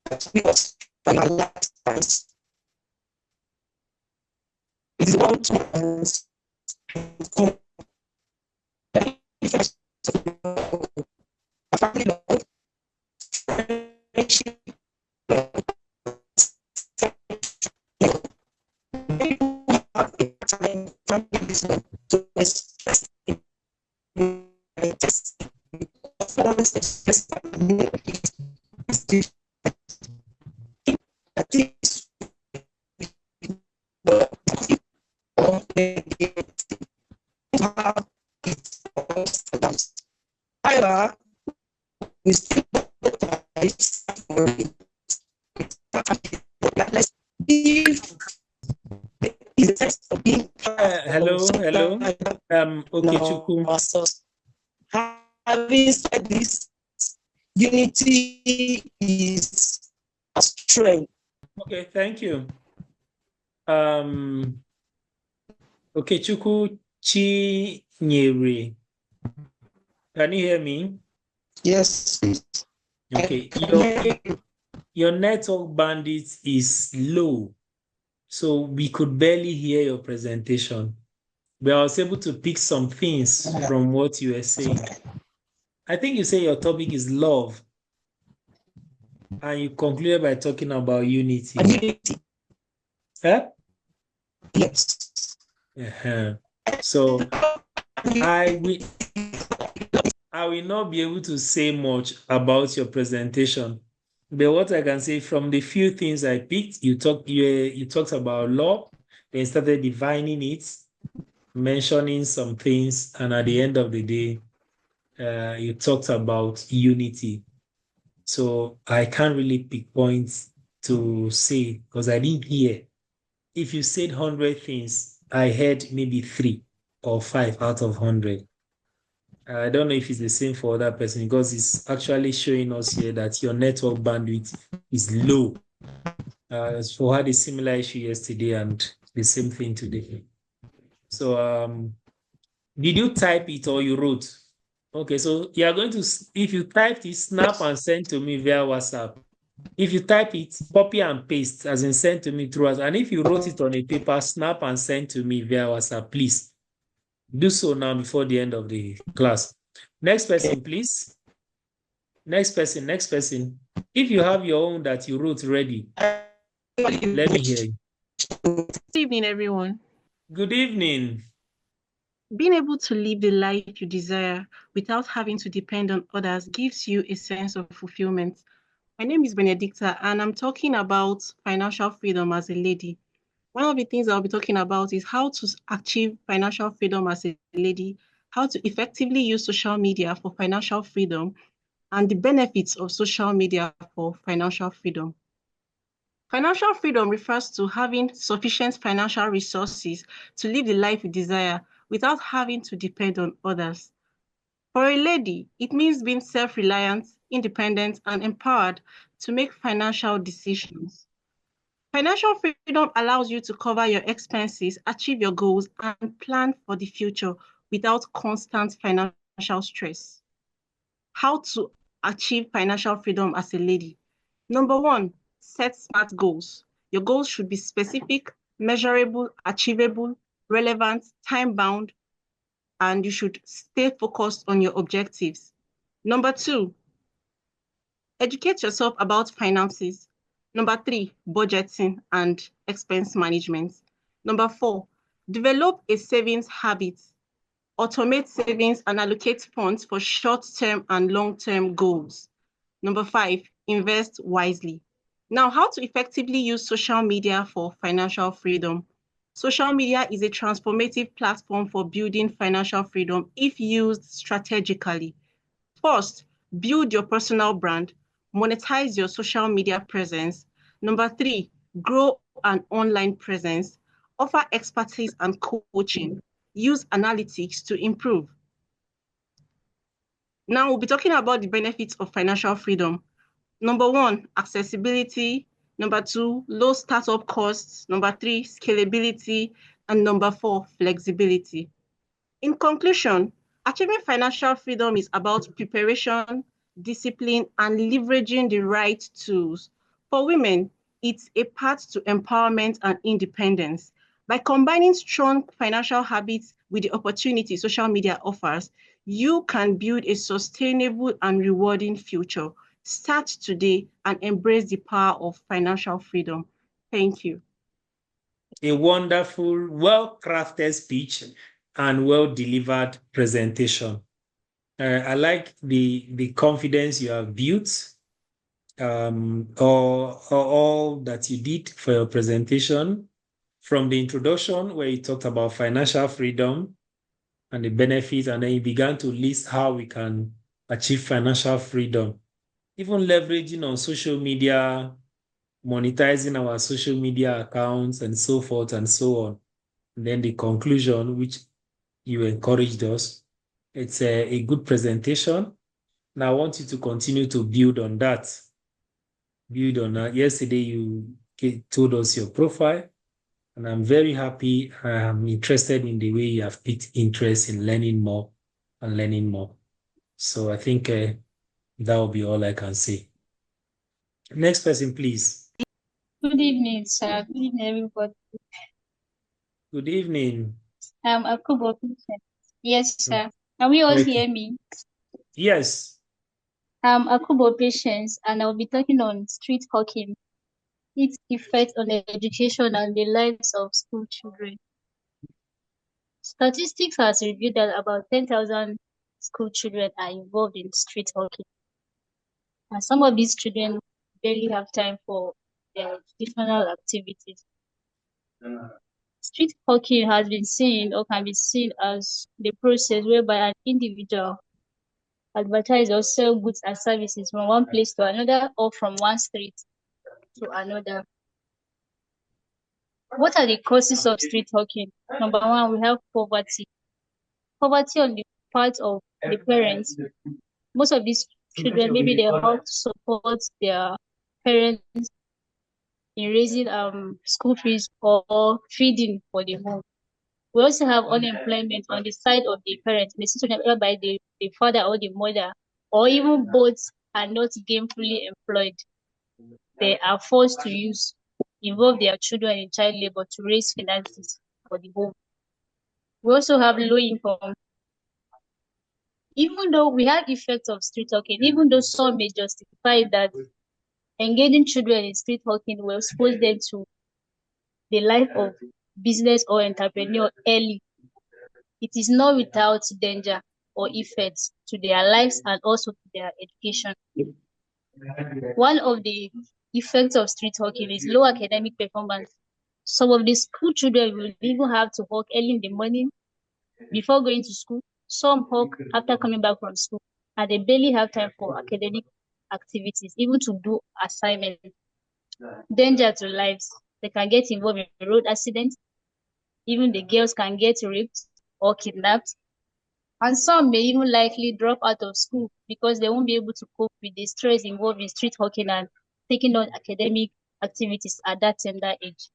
that we was in our lifetimes is one chance family love, friendship, families to express however, we still if is of being Hello. Okay, Chuku. Having said this, unity is a strength. Okay, thank you. Okay, Chuku Chinyere. Can you hear me? Yes, please. Okay, your network bandwidth is low, so we could barely hear your presentation. But I was able to pick some things from what you were saying. I think you say your topic is love, and you concluded by talking about unity. Unity. Huh? Yes. So I will not be able to say much about your presentation. But what I can say from the few things I picked, you talked about law, then started defining it, mentioning some things, and at the end of the day, you talked about unity. So I can't really pick points to say because I didn't hear. If you said 100 things, I heard maybe 3 or 5 out of 100. I don't know if it's the same for other person because it's actually showing us here that your network bandwidth is low. So we had a similar issue yesterday and the same thing today. So did you type it or you wrote? Okay, so you are going to, if you typed it, snap and send to me via WhatsApp. If you type it, copy and paste, as in send to me through us. And if you wrote it on a paper, snap and send to me via WhatsApp, please. Do so now before the end of the class. Next person, please. Next person. If you have your own that you wrote ready, let me hear you. Good evening, everyone. Good evening. Being able to live the life you desire without having to depend on others gives you a sense of fulfillment. My name is Benedicta, and I'm talking about financial freedom as a lady. One of the things I'll be talking about is how to achieve financial freedom as a lady, how to effectively use social media for financial freedom, and the benefits of social media for financial freedom. Financial freedom refers to having sufficient financial resources to live the life you desire without having to depend on others. For a lady, it means being self-reliant, independent, and empowered to make financial decisions. Financial freedom allows you to cover your expenses, achieve your goals, and plan for the future without constant financial stress. How to achieve financial freedom as a lady? Number 1, set SMART goals. Your goals should be specific, measurable, achievable, relevant, time-bound, and you should stay focused on your objectives. Number 2, educate yourself about finances. Number 3, budgeting and expense management. Number 4, develop a savings habit. Automate savings and allocate funds for short-term and long-term goals. Number 5, invest wisely. Now, how to effectively use social media for financial freedom. Social media is a transformative platform for building financial freedom if used strategically. First, build your personal brand, monetize your social media presence. Number 3, grow an online presence, offer expertise and coaching, use analytics to improve. Now we'll be talking about the benefits of financial freedom. Number 1, accessibility. Number 2, low startup costs. Number 3, scalability. And number 4, flexibility. In conclusion, achieving financial freedom is about preparation, discipline, and leveraging the right tools. For women, it's a path to empowerment and independence. By combining strong financial habits with the opportunity social media offers, you can build a sustainable and rewarding future. Start today and embrace the power of financial freedom. Thank you. A wonderful, well-crafted speech and well-delivered presentation. I like the confidence you have built, or all that you did for your presentation, from the introduction where you talked about financial freedom and the benefits, and then you began to list how we can achieve financial freedom, even leveraging on social media, monetizing our social media accounts, and so forth and so on. And then the conclusion, which you encouraged us. It's a good presentation. Now I want you to continue to build on that. Build on that. Yesterday you told us your profile, and I'm very happy. I'm interested in the way you have picked interest in learning more and learning more. So I think that will be all I can say. Next person, please. Good evening, sir. Good evening, everybody. Good evening. Akubo. Yes, sir. Can we all hear me? Yes. Akubo Patience, and I'll be talking on street hawking, its effect on education and the lives of school children. Statistics has revealed that about 10,000 school children are involved in street hawking. And some of these children barely have time for their educational activities. Street hawking has been seen or can be seen as the process whereby an individual advertise or sell goods and services from one place to another or from one street to another. What are the causes of street hawking? Number 1, we have poverty. Poverty on the part of the parents. Most of these children, maybe they have to support their parents in raising school fees or feeding for the home. We also have unemployment on the side of the parents, the situation whereby the father or the mother, or even both, are not gainfully employed. They are forced to involve their children in child labor to raise finances for the home. We also have low income. Even though we have effects of street hawking, even though some may justify that engaging children in street hawking will expose them to the life of business or entrepreneur early, it is not without danger or effects to their lives and also to their education. One of the effects of street hawking is low academic performance. Some of the school children will even have to hawk early in the morning before going to school. Some hawk after coming back from school, and they barely have time for academic activities, even to do assignments. Danger to lives. They can get involved in road accidents. Even the girls can get raped or kidnapped. And some may even likely drop out of school because they won't be able to cope with the stress involved in street hawking and taking on academic activities at that tender age.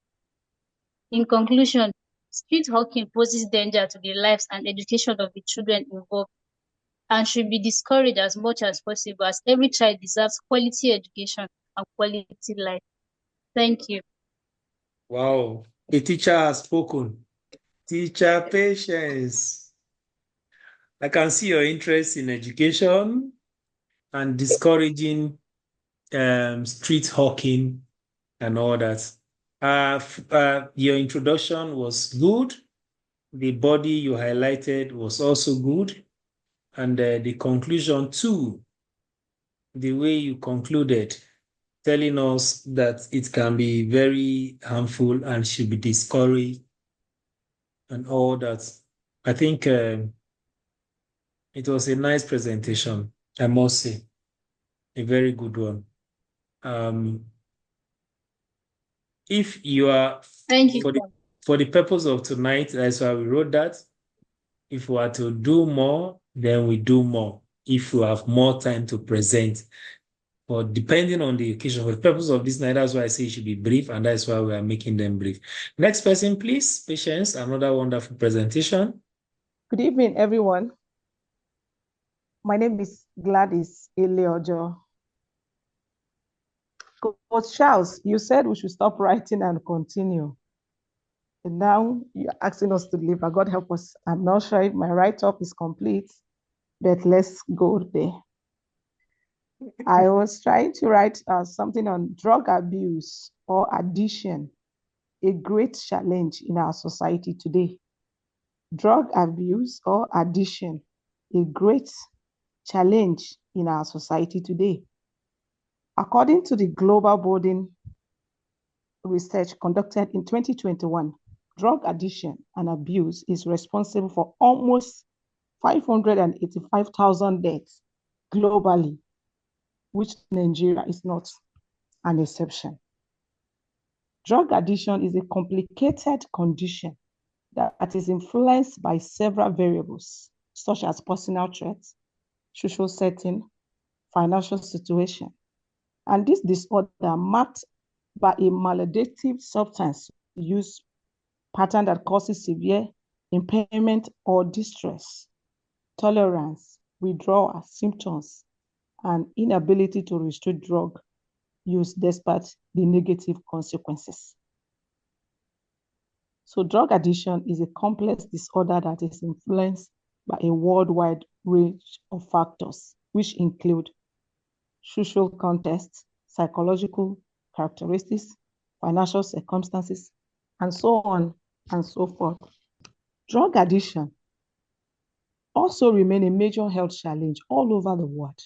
In conclusion, street hawking poses danger to the lives and education of the children involved and should be discouraged as much as possible, as every child deserves quality education and quality life. Thank you. Wow. A teacher has spoken. Teacher Patience. I can see your interest in education and discouraging street hawking and all that. Your introduction was good. The body you highlighted was also good. And the conclusion too, the way you concluded, telling us that it can be very harmful and should be discouraged and all that. I think it was a nice presentation, I must say. A very good one. If you are, Thank you. For the purpose of tonight, that's why we wrote that. If we are to do more, then we do more. if you have more time to present. But depending on the occasion, for the purpose of this night, that's why I say it should be brief, and that's why we are making them brief. Next person, please. Patience, another wonderful presentation. Good evening, everyone. My name is Gladys Eleojo. Coach Charles, you said we should stop writing and continue. And now you're asking us to leave, but God help us. I'm not sure if my write-up is complete, but let's go there. I was trying to write something on drug abuse or addiction, a great challenge in our society today. Drug abuse or addiction, a great challenge in our society today. According to the Global Burden research conducted in 2021, drug addiction and abuse is responsible for almost 585,000 deaths globally, which Nigeria is not an exception. Drug addiction is a complicated condition that is influenced by several variables, such as personal traits, social setting, financial situation. And this disorder marked by a maladaptive substance use pattern that causes severe impairment or distress, tolerance, withdrawal symptoms, and inability to restrict drug use despite the negative consequences. So drug addiction is a complex disorder that is influenced by a worldwide range of factors, which include social context, psychological characteristics, financial circumstances, and so on and so forth. Drug addiction also remains a major health challenge all over the world,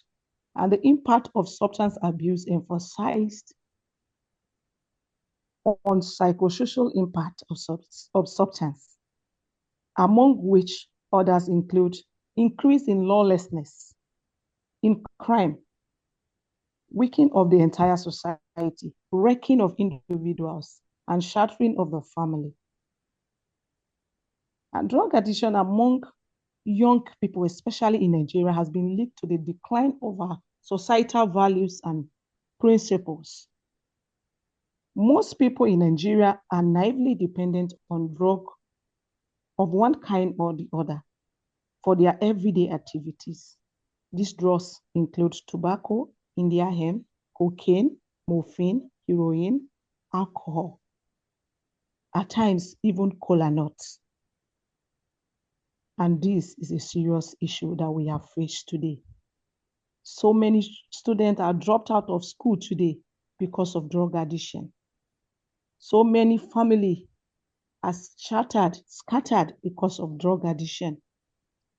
and the impact of substance abuse emphasized on psychosocial impact of substance, among which others include increase in lawlessness, in crime, weakening of the entire society, wrecking of individuals, and shattering of the family. And drug addiction among young people, especially in Nigeria, has been linked to the decline of our societal values and principles. Most people in Nigeria are naively dependent on drug of one kind or the other for their everyday activities. These drugs include tobacco, India hemp, cocaine, morphine, heroin, alcohol, at times even kola nuts. And this is a serious issue that we have faced today. So many students are dropped out of school today because of drug addiction. So many families are scattered because of drug addiction.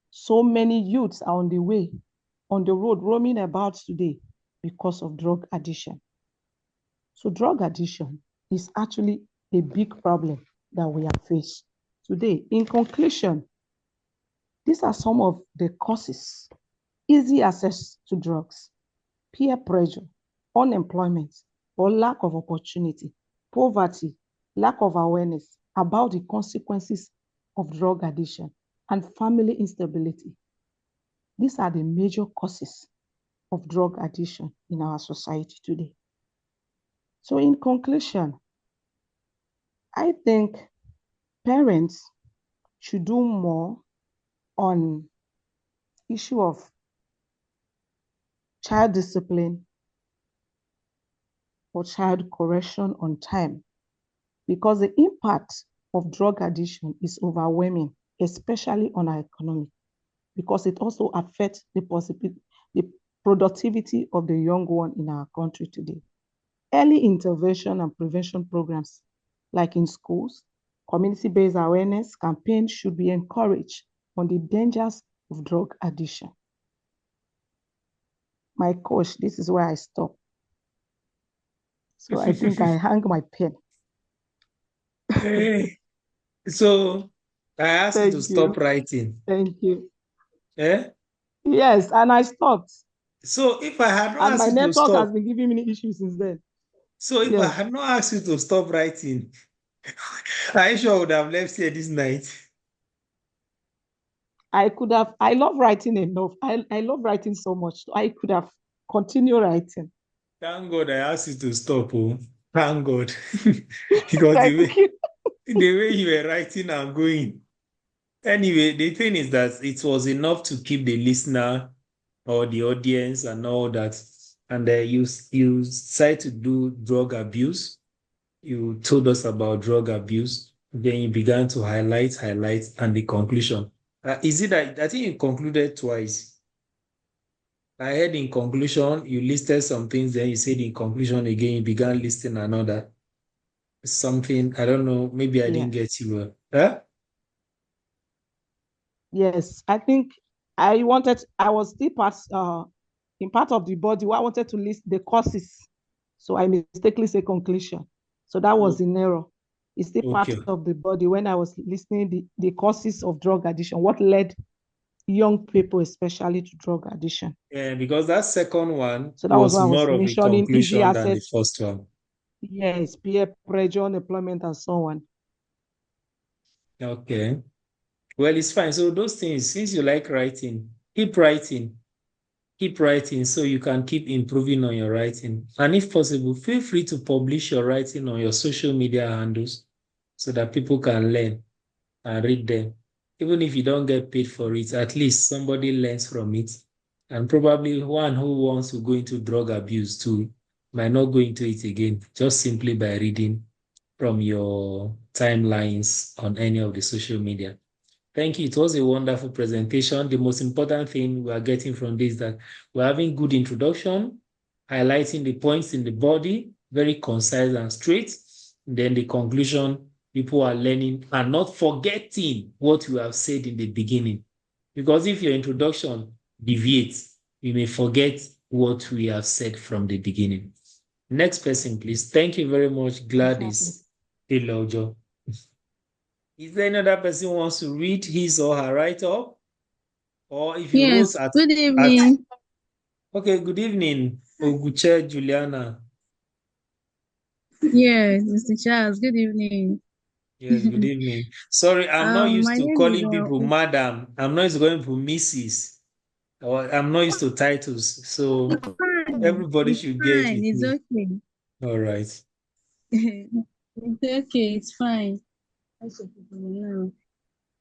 So many youths are on the road, roaming about today because of drug addiction. So drug addiction is actually a big problem that we have faced today. In conclusion, these are some of the causes: easy access to drugs, peer pressure, unemployment or lack of opportunity, poverty, lack of awareness about the consequences of drug addiction, and family instability. These are the major causes of drug addiction in our society today. So in conclusion, I think parents should do more on issue of child discipline or child correction on time, because the impact of drug addiction is overwhelming, especially on our economy, because it also affects the productivity of the young one in our country today. Early intervention and prevention programs, like in schools, community-based awareness campaigns should be encouraged on the dangers of drug addiction. My coach, this is where I stop. So I think I hang my pen. So I asked you to stop writing. Thank you. Eh? Yes, and I stopped. So if I had not and asked my you to stop, network has been giving me issues since then. So if I had not asked you to stop writing, are you sure I would have left here this night? I love writing enough. I love writing so much. So I could have continued writing. Thank God I asked you to stop. Oh, thank God. Because Thank you. the way you were writing and going. Anyway, the thing is that it was enough to keep the listener or the audience and all that. And you decided to do drug abuse. You told us about drug abuse. Then you began to highlight, and the conclusion. Is it that I think you concluded twice? I heard in conclusion, you listed some things, then you said in conclusion again, you began listing another. Something, I don't know, maybe I didn't get you well. Huh? Yes, I think I was still in part of the body where I wanted to list the causes. So I mistakenly say conclusion. So that was in error. It's still part Okay. of the body when I was listening the causes of drug addiction, what led young people especially to drug addiction. Yeah, because that second one So that was was why I was more of a mentioning easy conclusion than the access. first one. Yes, peer pressure, unemployment, and so on. Okay. Well, it's fine. So those things, since you like writing, keep writing. Keep writing so you can keep improving on your writing. And if possible, feel free to publish your writing on your social media handles so that people can learn and read them. Even if you don't get paid for it, at least somebody learns from it. And probably one who wants to go into drug abuse too might not go into it again, just simply by reading from your timelines on any of the social media. Thank you. It was a wonderful presentation. The most important thing we are getting from this is that we're having good introduction, highlighting the points in the body, very concise and straight. Then the conclusion, people are learning and not forgetting what we have said in the beginning. Because if your introduction deviates, you may forget what we have said from the beginning. Next person, please. Thank you very much, Gladys Ilojo. Is there another person who wants to read his or her write-up? Or if you Yes, wrote good evening. okay, good evening, Oguche Juliana. Yes, Mr. Charles, good evening. Yes, good evening. Sorry, I'm not used My to name is calling people madam. I'm not used to calling people Mrs. Or I'm not used to titles. So fine. everybody It's should get fine. with It's me. okay. All right. It's okay. It's fine. Now.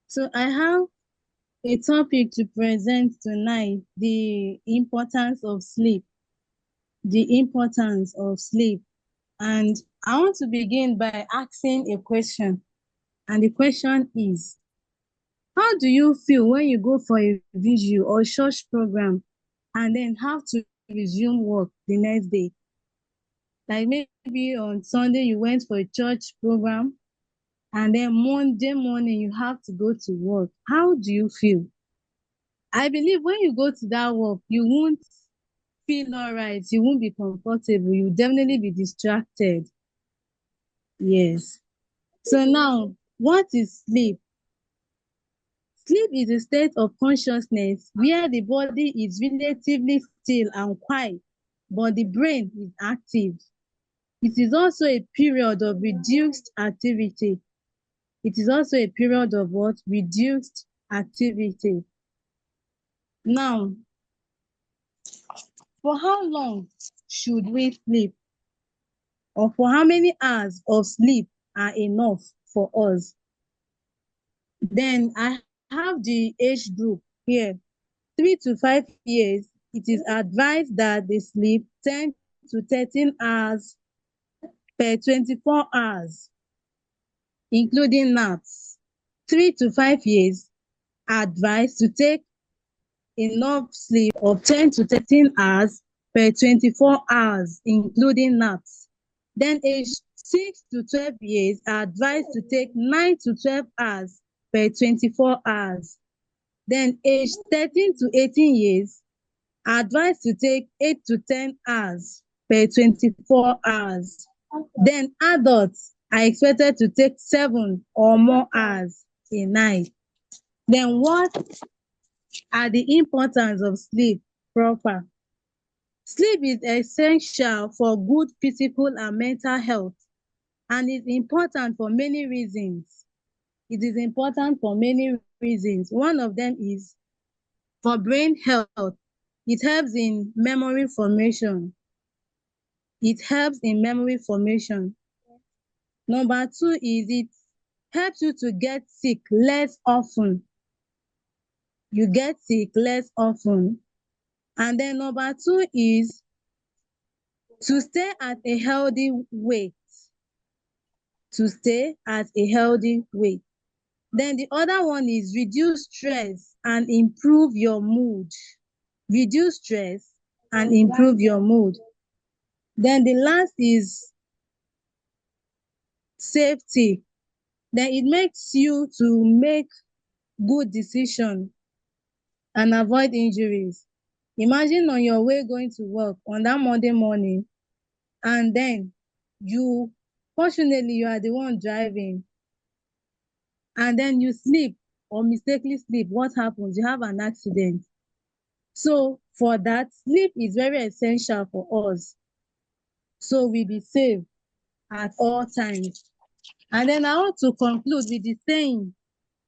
So I have a topic to present tonight: the importance of sleep. The importance of sleep. And I want to begin by asking a question. And the question is, how do you feel when you go for a vigil or church program and then have to resume work the next day? Like maybe on Sunday you went for a church program and then Monday morning you have to go to work. How do you feel? I believe when you go to that work, you won't feel all right. You won't be comfortable. You'll definitely be distracted. Yes. So now, what is sleep? Sleep is a state of consciousness where the body is relatively still and quiet, but the brain is active. It is also a period of reduced activity. It is also a period of what? Reduced activity. Now, for how long should we sleep? Or for how many hours of sleep are enough for us? Then I have the age group here. 3 to 5 years, it is advised that they sleep 10 to 13 hours per 24 hours, including naps. 3 to 5 years advised to take enough sleep of 10 to 13 hours per 24 hours, including naps. Then age 6 to 12 years are advised to take 9 to 12 hours per 24 hours. Then age 13 to 18 years are advised to take 8 to 10 hours per 24 hours. Then adults are expected to take 7 or more hours a night. Then what are the importance of sleep proper? Sleep is essential for good physical and mental health and is important for many reasons. It is important for many reasons. One of them is for brain health. It helps in memory formation. It helps in memory formation. Number two is it helps you to get sick less often. You get sick less often. And then number two is to stay at a healthy weight. To stay at a healthy weight. Then the other one is reduce stress and improve your mood. Reduce stress and improve your mood. Then the last is safety. Then it makes you to make good decisions and avoid injuries. Imagine on your way going to work on that Monday morning, and then fortunately, you are the one driving, and then you sleep or mistakenly sleep. What happens? You have an accident. So for that, sleep is very essential for us. So we be safe at all times. And then I want to conclude with the saying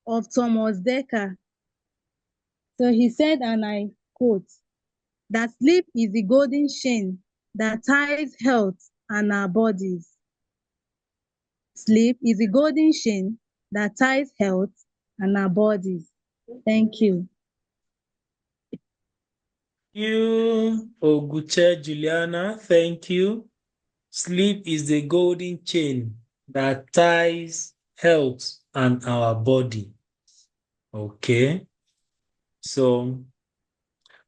of Thomas Dekker. So he said, and I quote, that sleep is the golden chain that ties health and our bodies. Sleep is the golden chain that ties health and our bodies. Thank you. You, Oguche Juliana, thank you. Sleep is the golden chain that ties health and our body. Okay. So,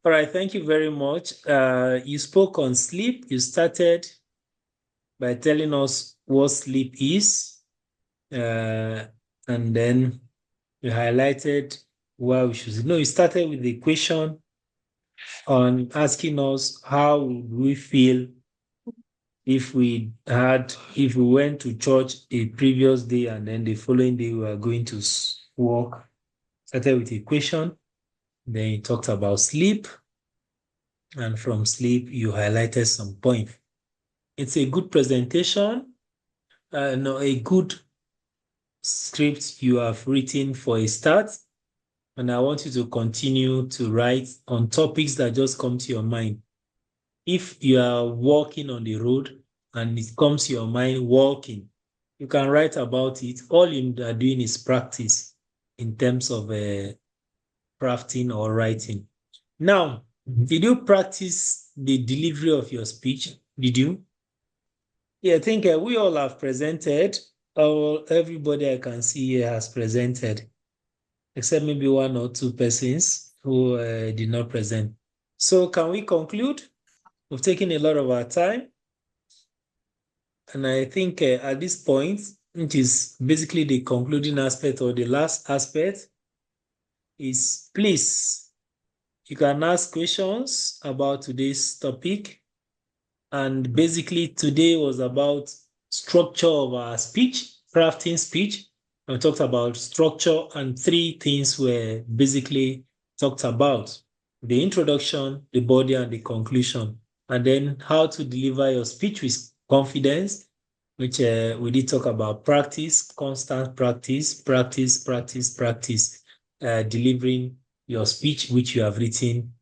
all right, thank you very much. You spoke on sleep. You started by telling us what sleep is, and then you highlighted why we should. No, you started with the question on asking us how would we feel if we went to church a previous day and then the following day we were going to work. Started with a question, then you talked about sleep, and from sleep you highlighted some points. It's a good presentation, a good script you have written for a start, and I want you to continue to write on topics that just come to your mind. If you are walking on the road and it comes to your mind walking, you can write about it. All you are doing is practice in terms of crafting or writing. Now, did you practice the delivery of your speech? Did you? Yeah, I think we all have presented. Everybody I can see here has presented, except maybe one or two persons who did not present. So can we conclude? We've taken a lot of our time. And I think at this point, which is basically the concluding aspect or the last aspect, is please, you can ask questions about today's topic. And basically today was about structure of our speech, crafting speech. We talked about structure, and three things were basically talked about: the introduction, the body, and the conclusion. And then how to deliver your speech with confidence, which we did talk about practice, constant practice, delivering your speech, which you have written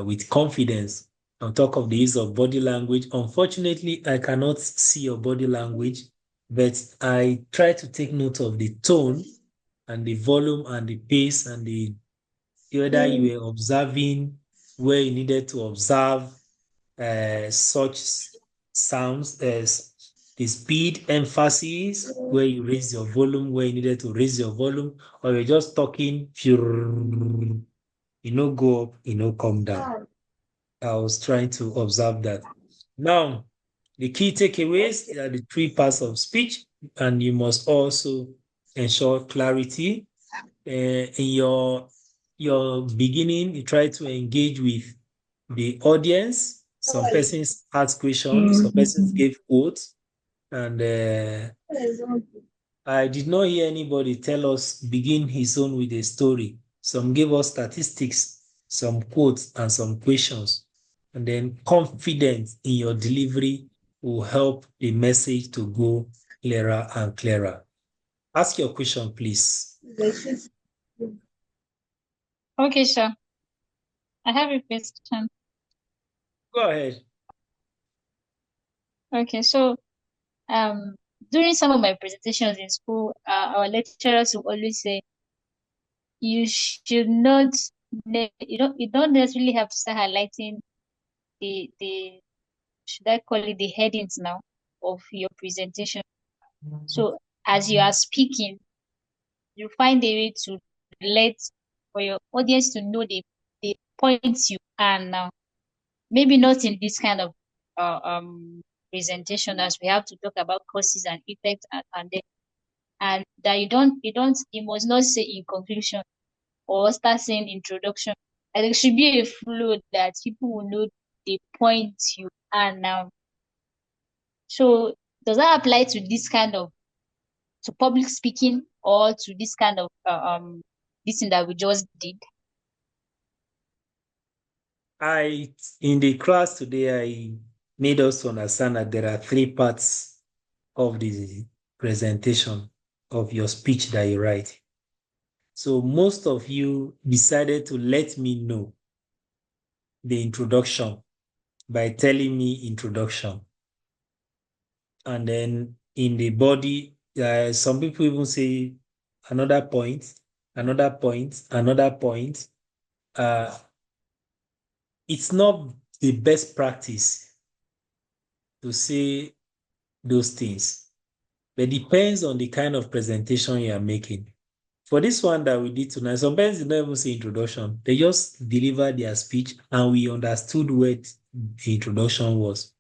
with confidence. On talk of the use of body language. Unfortunately, I cannot see your body language, but I try to take note of the tone and the volume and the pace and whether you were observing where you needed to observe such sounds as the speed, emphasis, where you raise your volume, where you needed to raise your volume, or you're just talking, you go up, come down. I was trying to observe that. Now, the key takeaways are the three parts of speech, and you must also ensure clarity. In your beginning, you try to engage with the audience. Some persons asked questions, some persons gave quotes, and I did not hear anybody tell us begin his own with a story. Some gave us statistics, some quotes, and some questions. And then confidence in your delivery will help the message to go clearer and clearer. Ask your question, please. Okay, sir. I have a question. Go ahead. Okay, so um, during some of my presentations in school, our lecturers will always say you should not, you don't necessarily have to start highlighting the should I call it the headings now of your presentation. So as you are speaking, you find a way to let for your audience to know the points you are now. Maybe not in this kind of presentation as we have to talk about causes and effects and that you must not say in conclusion or start saying introduction. And there should be a flow that people will know the point you are now. So does that apply to this kind of to public speaking or to this kind of this thing that we just did? In the class today, I made us understand that there are three parts of the presentation of your speech that you write. So most of you decided to let me know the introduction by telling me introduction. And then in the body, some people even say another point, another point, another point. It's not the best practice to say those things, but it depends on the kind of presentation you are making. For this one that we did tonight, sometimes they don't even say introduction. They just deliver their speech and we understood what the introduction was.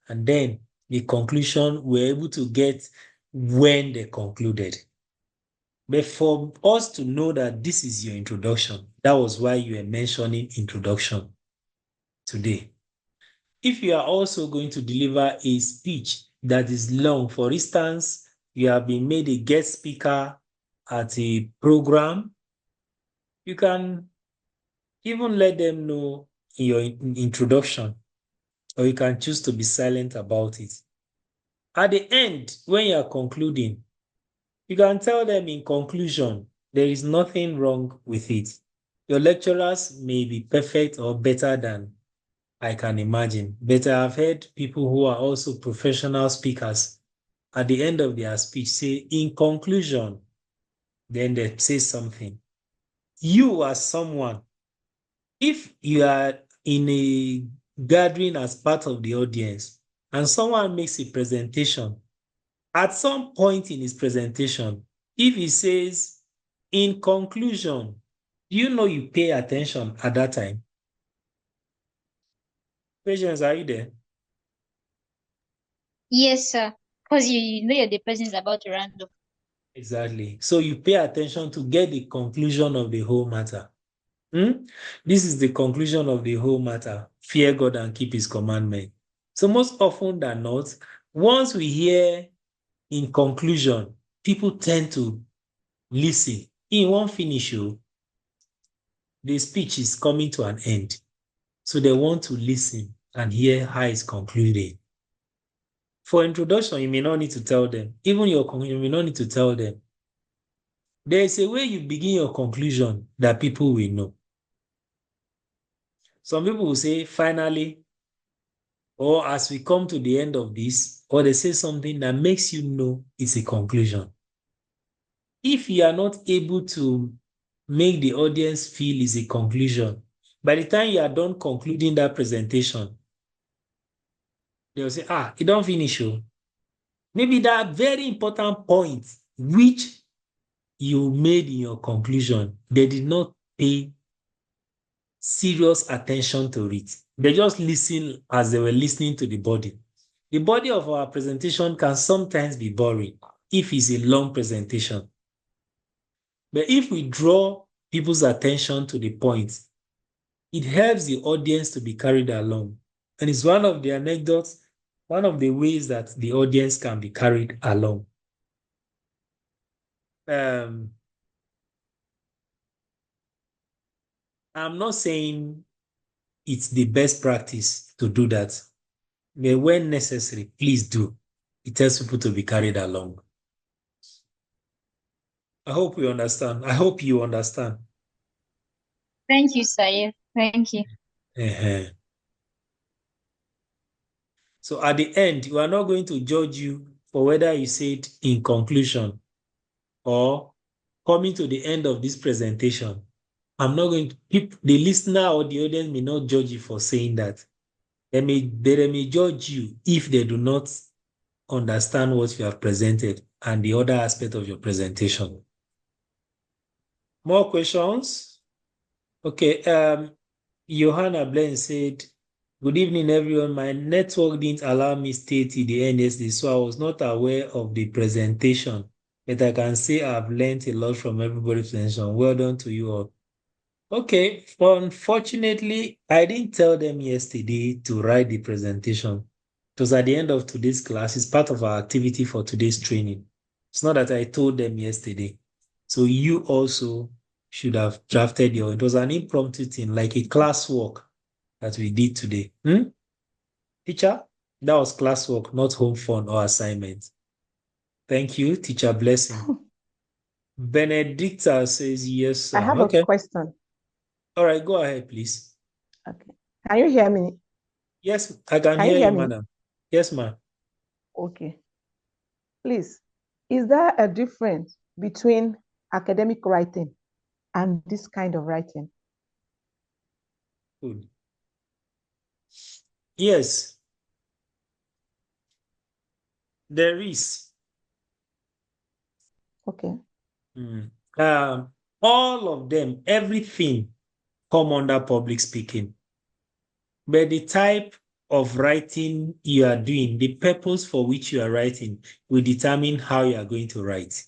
And then the conclusion, we're able to get when they concluded. But for us to know that this is your introduction, that was why you were mentioning introduction today. If you are also going to deliver a speech that is long, for instance, you have been made a guest speaker at a program, you can even let them know in your introduction, or you can choose to be silent about it. At the end, when you are concluding, you can tell them in conclusion, there is nothing wrong with it. Your lecturers may be perfect or better than I can imagine, but I've heard people who are also professional speakers at the end of their speech say, in conclusion, then they say something. You as someone, if you are in a gathering as part of the audience and someone makes a presentation, at some point in his presentation, if he says, in conclusion, do you know you pay attention at that time? Patience, are you there? Yes, sir. Because you know the person is about to round up. Exactly. So you pay attention to get the conclusion of the whole matter. This is the conclusion of the whole matter. Fear God and keep his commandment. So most often than not, once we hear in conclusion, people tend to listen. In one finish, the speech is coming to an end. So they want to listen and hear how it's concluded. For introduction, you may not need to tell them. Even your conclusion, you may not need to tell them. There is a way you begin your conclusion that people will know. Some people will say, finally, or as we come to the end of this, or they say something that makes you know it's a conclusion. If you are not able to make the audience feel it's a conclusion, by the time you are done concluding that presentation, they'll say, you don't finish. Maybe that very important point which you made in your conclusion, they did not pay serious attention to it. They just listen as they were listening to the body. The body of our presentation can sometimes be boring if it's a long presentation. But if we draw people's attention to the point, it helps the audience to be carried along. And it's one of the anecdotes, one of the ways that the audience can be carried along. I'm not saying it's the best practice to do that, but when necessary, please do. It tells people to be carried along. I hope we understand. I hope you understand. Thank you, sir. Yes, thank you. Uh-huh. So at the end, we are not going to judge you for whether you said in conclusion or coming to the end of this presentation. I'm not going to, the listener or the audience may not judge you for saying that. They may judge you if they do not understand what you have presented and the other aspect of your presentation. More questions? Okay. Johanna Blaine said, "Good evening, everyone. My network didn't allow me stay till the end yesterday, so I was not aware of the presentation. But I can say I've learned a lot from everybody's presentation. Well done to you all." Okay, unfortunately, I didn't tell them yesterday to write the presentation. It was at the end of today's class. It's part of our activity for today's training. It's not that I told them yesterday. So you also should have drafted it was an impromptu thing, like a classwork that we did today. Teacher, that was classwork, not home fun or assignment. Thank you, teacher Blessing. Benedicta says yes, sir. I have a question. All right, go ahead, please. Okay. Can you hear me? Yes, I can hear you, madam. Yes, ma'am. Okay. Please, is there a difference between academic writing and this kind of writing? Good. Yes, there is. Okay. All of them, everything come under public speaking. But the type of writing you are doing, the purpose for which you are writing will determine how you are going to write.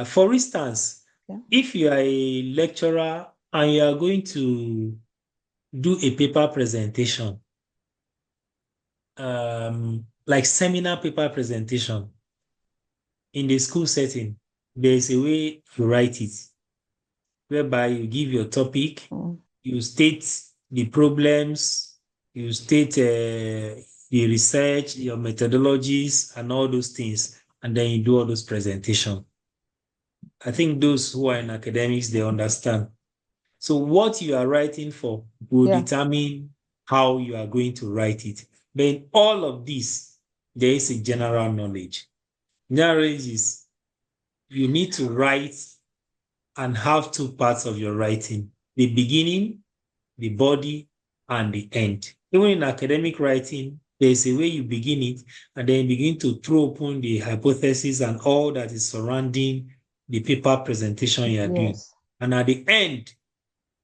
For instance, if you are a lecturer and you are going to do a paper presentation, like seminar paper presentation, in the school setting, there is a way to write it, whereby you give your topic, you state the problems, you state the research, your methodologies, and all those things, and then you do all those presentations. I think those who are in academics, they understand. So what you are writing for will determine how you are going to write it. But in all of this, there is a general knowledge. General knowledge is you need to write and have two parts of your writing: the beginning, the body, and the end. Even in academic writing, there's a way you begin it, and then you begin to throw open the hypothesis and all that is surrounding the paper presentation you are doing. And at the end,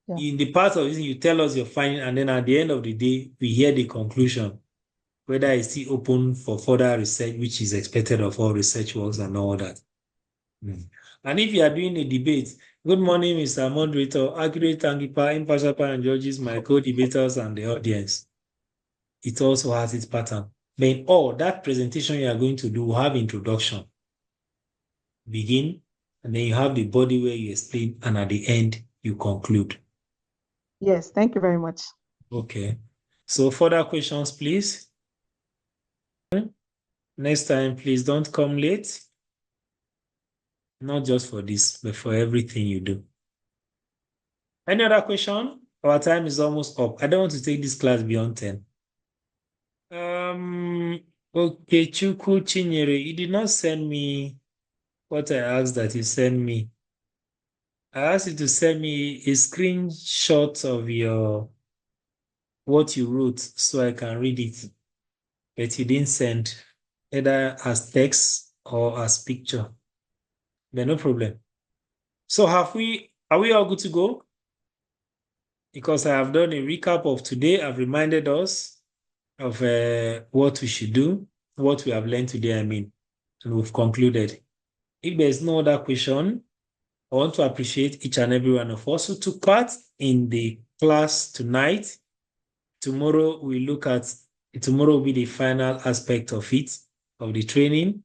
in the part of it, you tell us your finding, and then at the end of the day, we hear the conclusion, whether it's still open for further research, which is expected of all research works and all that. And if you are doing a debate, good morning, Mr. Moderator, accurate, Tangipa, impartial, and judges, my co-debaters, and the audience. It also has its pattern. But in all, that presentation you are going to do will have introduction, begin, and then you have the body where you explain, and at the end, you conclude. Yes, thank you very much. Okay. So further questions, please. Next time, please don't come late. Not just for this, but for everything you do. Any other question? Our time is almost up. I don't want to take this class beyond 10. Okay, Chukwu Chinyere, you did not send me what I asked that you send me. I asked you to send me a screenshot of what you wrote so I can read it. But you didn't send either as text or as picture. But no problem. So are we all good to go? Because I have done a recap of today. I've reminded us of what we should do, what we have learned today, and we've concluded. If there's no other question, I want to appreciate each and every one of us who took part in the class tonight. Tomorrow will be the final aspect of it, of the training.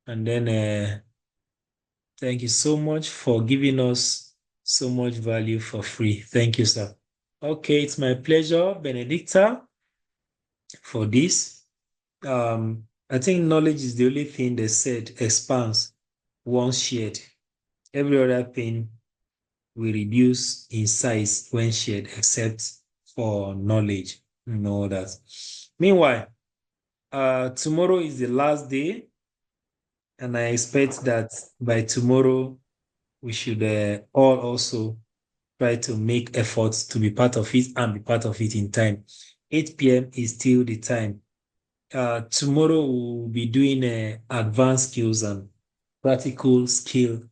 And then thank you so much for giving us so much value for free. Thank you, sir. Okay, it's my pleasure, Benedicta, for this. I think knowledge is the only thing they said expands once shared. Every other thing will reduce in size when shared, except for knowledge and all that. Meanwhile, tomorrow is the last day, and I expect that by tomorrow we should all also try to make efforts to be part of it and be part of it in time. 8 p.m. is still the time. Tomorrow we'll be doing advanced skills and practical skill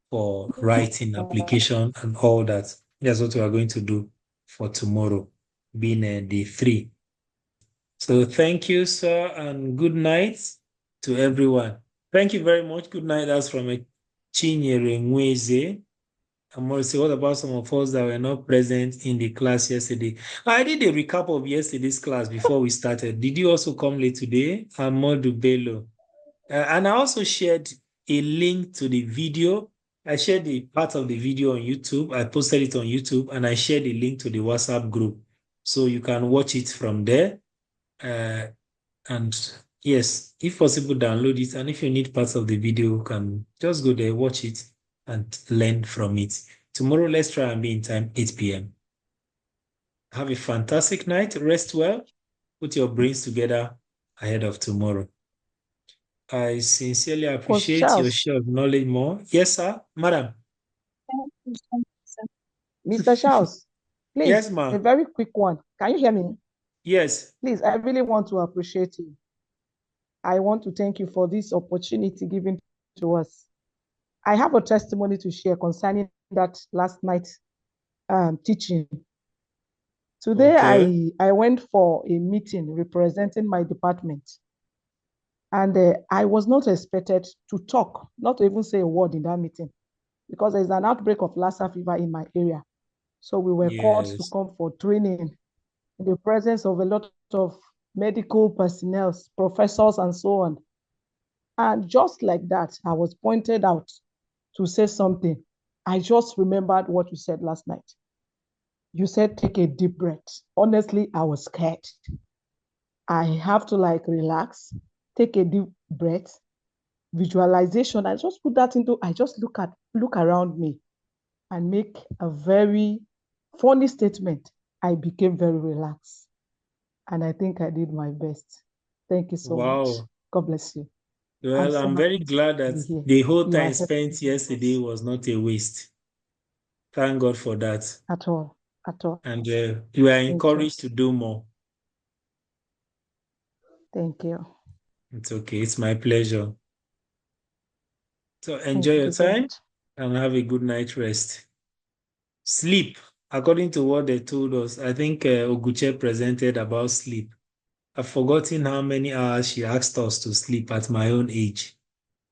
for writing, application, and all that. That's what we are going to do for tomorrow, being day 3. So thank you, sir, and good night to everyone. Thank you very much. Good night. That's from a Chinyere Nweze. I'm going to say, what about some of us that were not present in the class yesterday? I did a recap of yesterday's class before we started. Did you also come late today? Amodu Bello. And I also shared a link to the video. I shared the part of the video on YouTube. I posted it on YouTube, and I shared a link to the WhatsApp group. So you can watch it from there. And yes, if possible, download it. And if you need parts of the video, you can just go there, watch it, and learn from it. Tomorrow, let's try and be in time, 8 p.m. Have a fantastic night. Rest well. Put your brains together ahead of tomorrow. I sincerely appreciate your Charles, share of knowledge more. Yes, sir. Madam. Mr. Charles, please, Yes, a ma'am. very quick one. Can you hear me? Yes. Please, I really want to appreciate you. I want to thank you for this opportunity given to us. I have a testimony to share concerning that last night teaching. Today, Okay. I went for a meeting representing my department. And I was not expected to talk, not to even say a word in that meeting, because there's an outbreak of Lassa fever in my area. So we were called to Yes. come for training in the presence of a lot of medical personnel, professors, and so on. And just like that, I was pointed out to say something. I just remembered what you said last night. You said, take a deep breath. Honestly, I was scared. I have to relax, take a deep breath, visualization. I just put that into, I just look around me and make a very funny statement. I became very relaxed. And I think I did my best. Thank you so much. Wow. God bless you. Well, I'm so very happy glad to be that here. the whole You are time helping spent yesterday us was not a waste. Thank God for that. at all. And you are Thank you. encouraged to do more. Thank you. It's okay. It's my pleasure. So Thank enjoy your you so time much. and have a good night rest. Sleep. According to what they told us, I think Oguche presented about sleep. I've forgotten how many hours she asked us to sleep at my own age.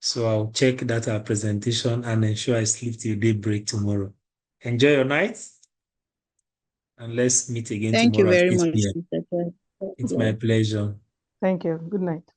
So I'll check that her presentation and ensure I sleep till daybreak tomorrow. Enjoy your night, and let's meet again Thank you tomorrow at very 8 much, p.m. Mr. Chair. It's my pleasure. Thank you. Good night.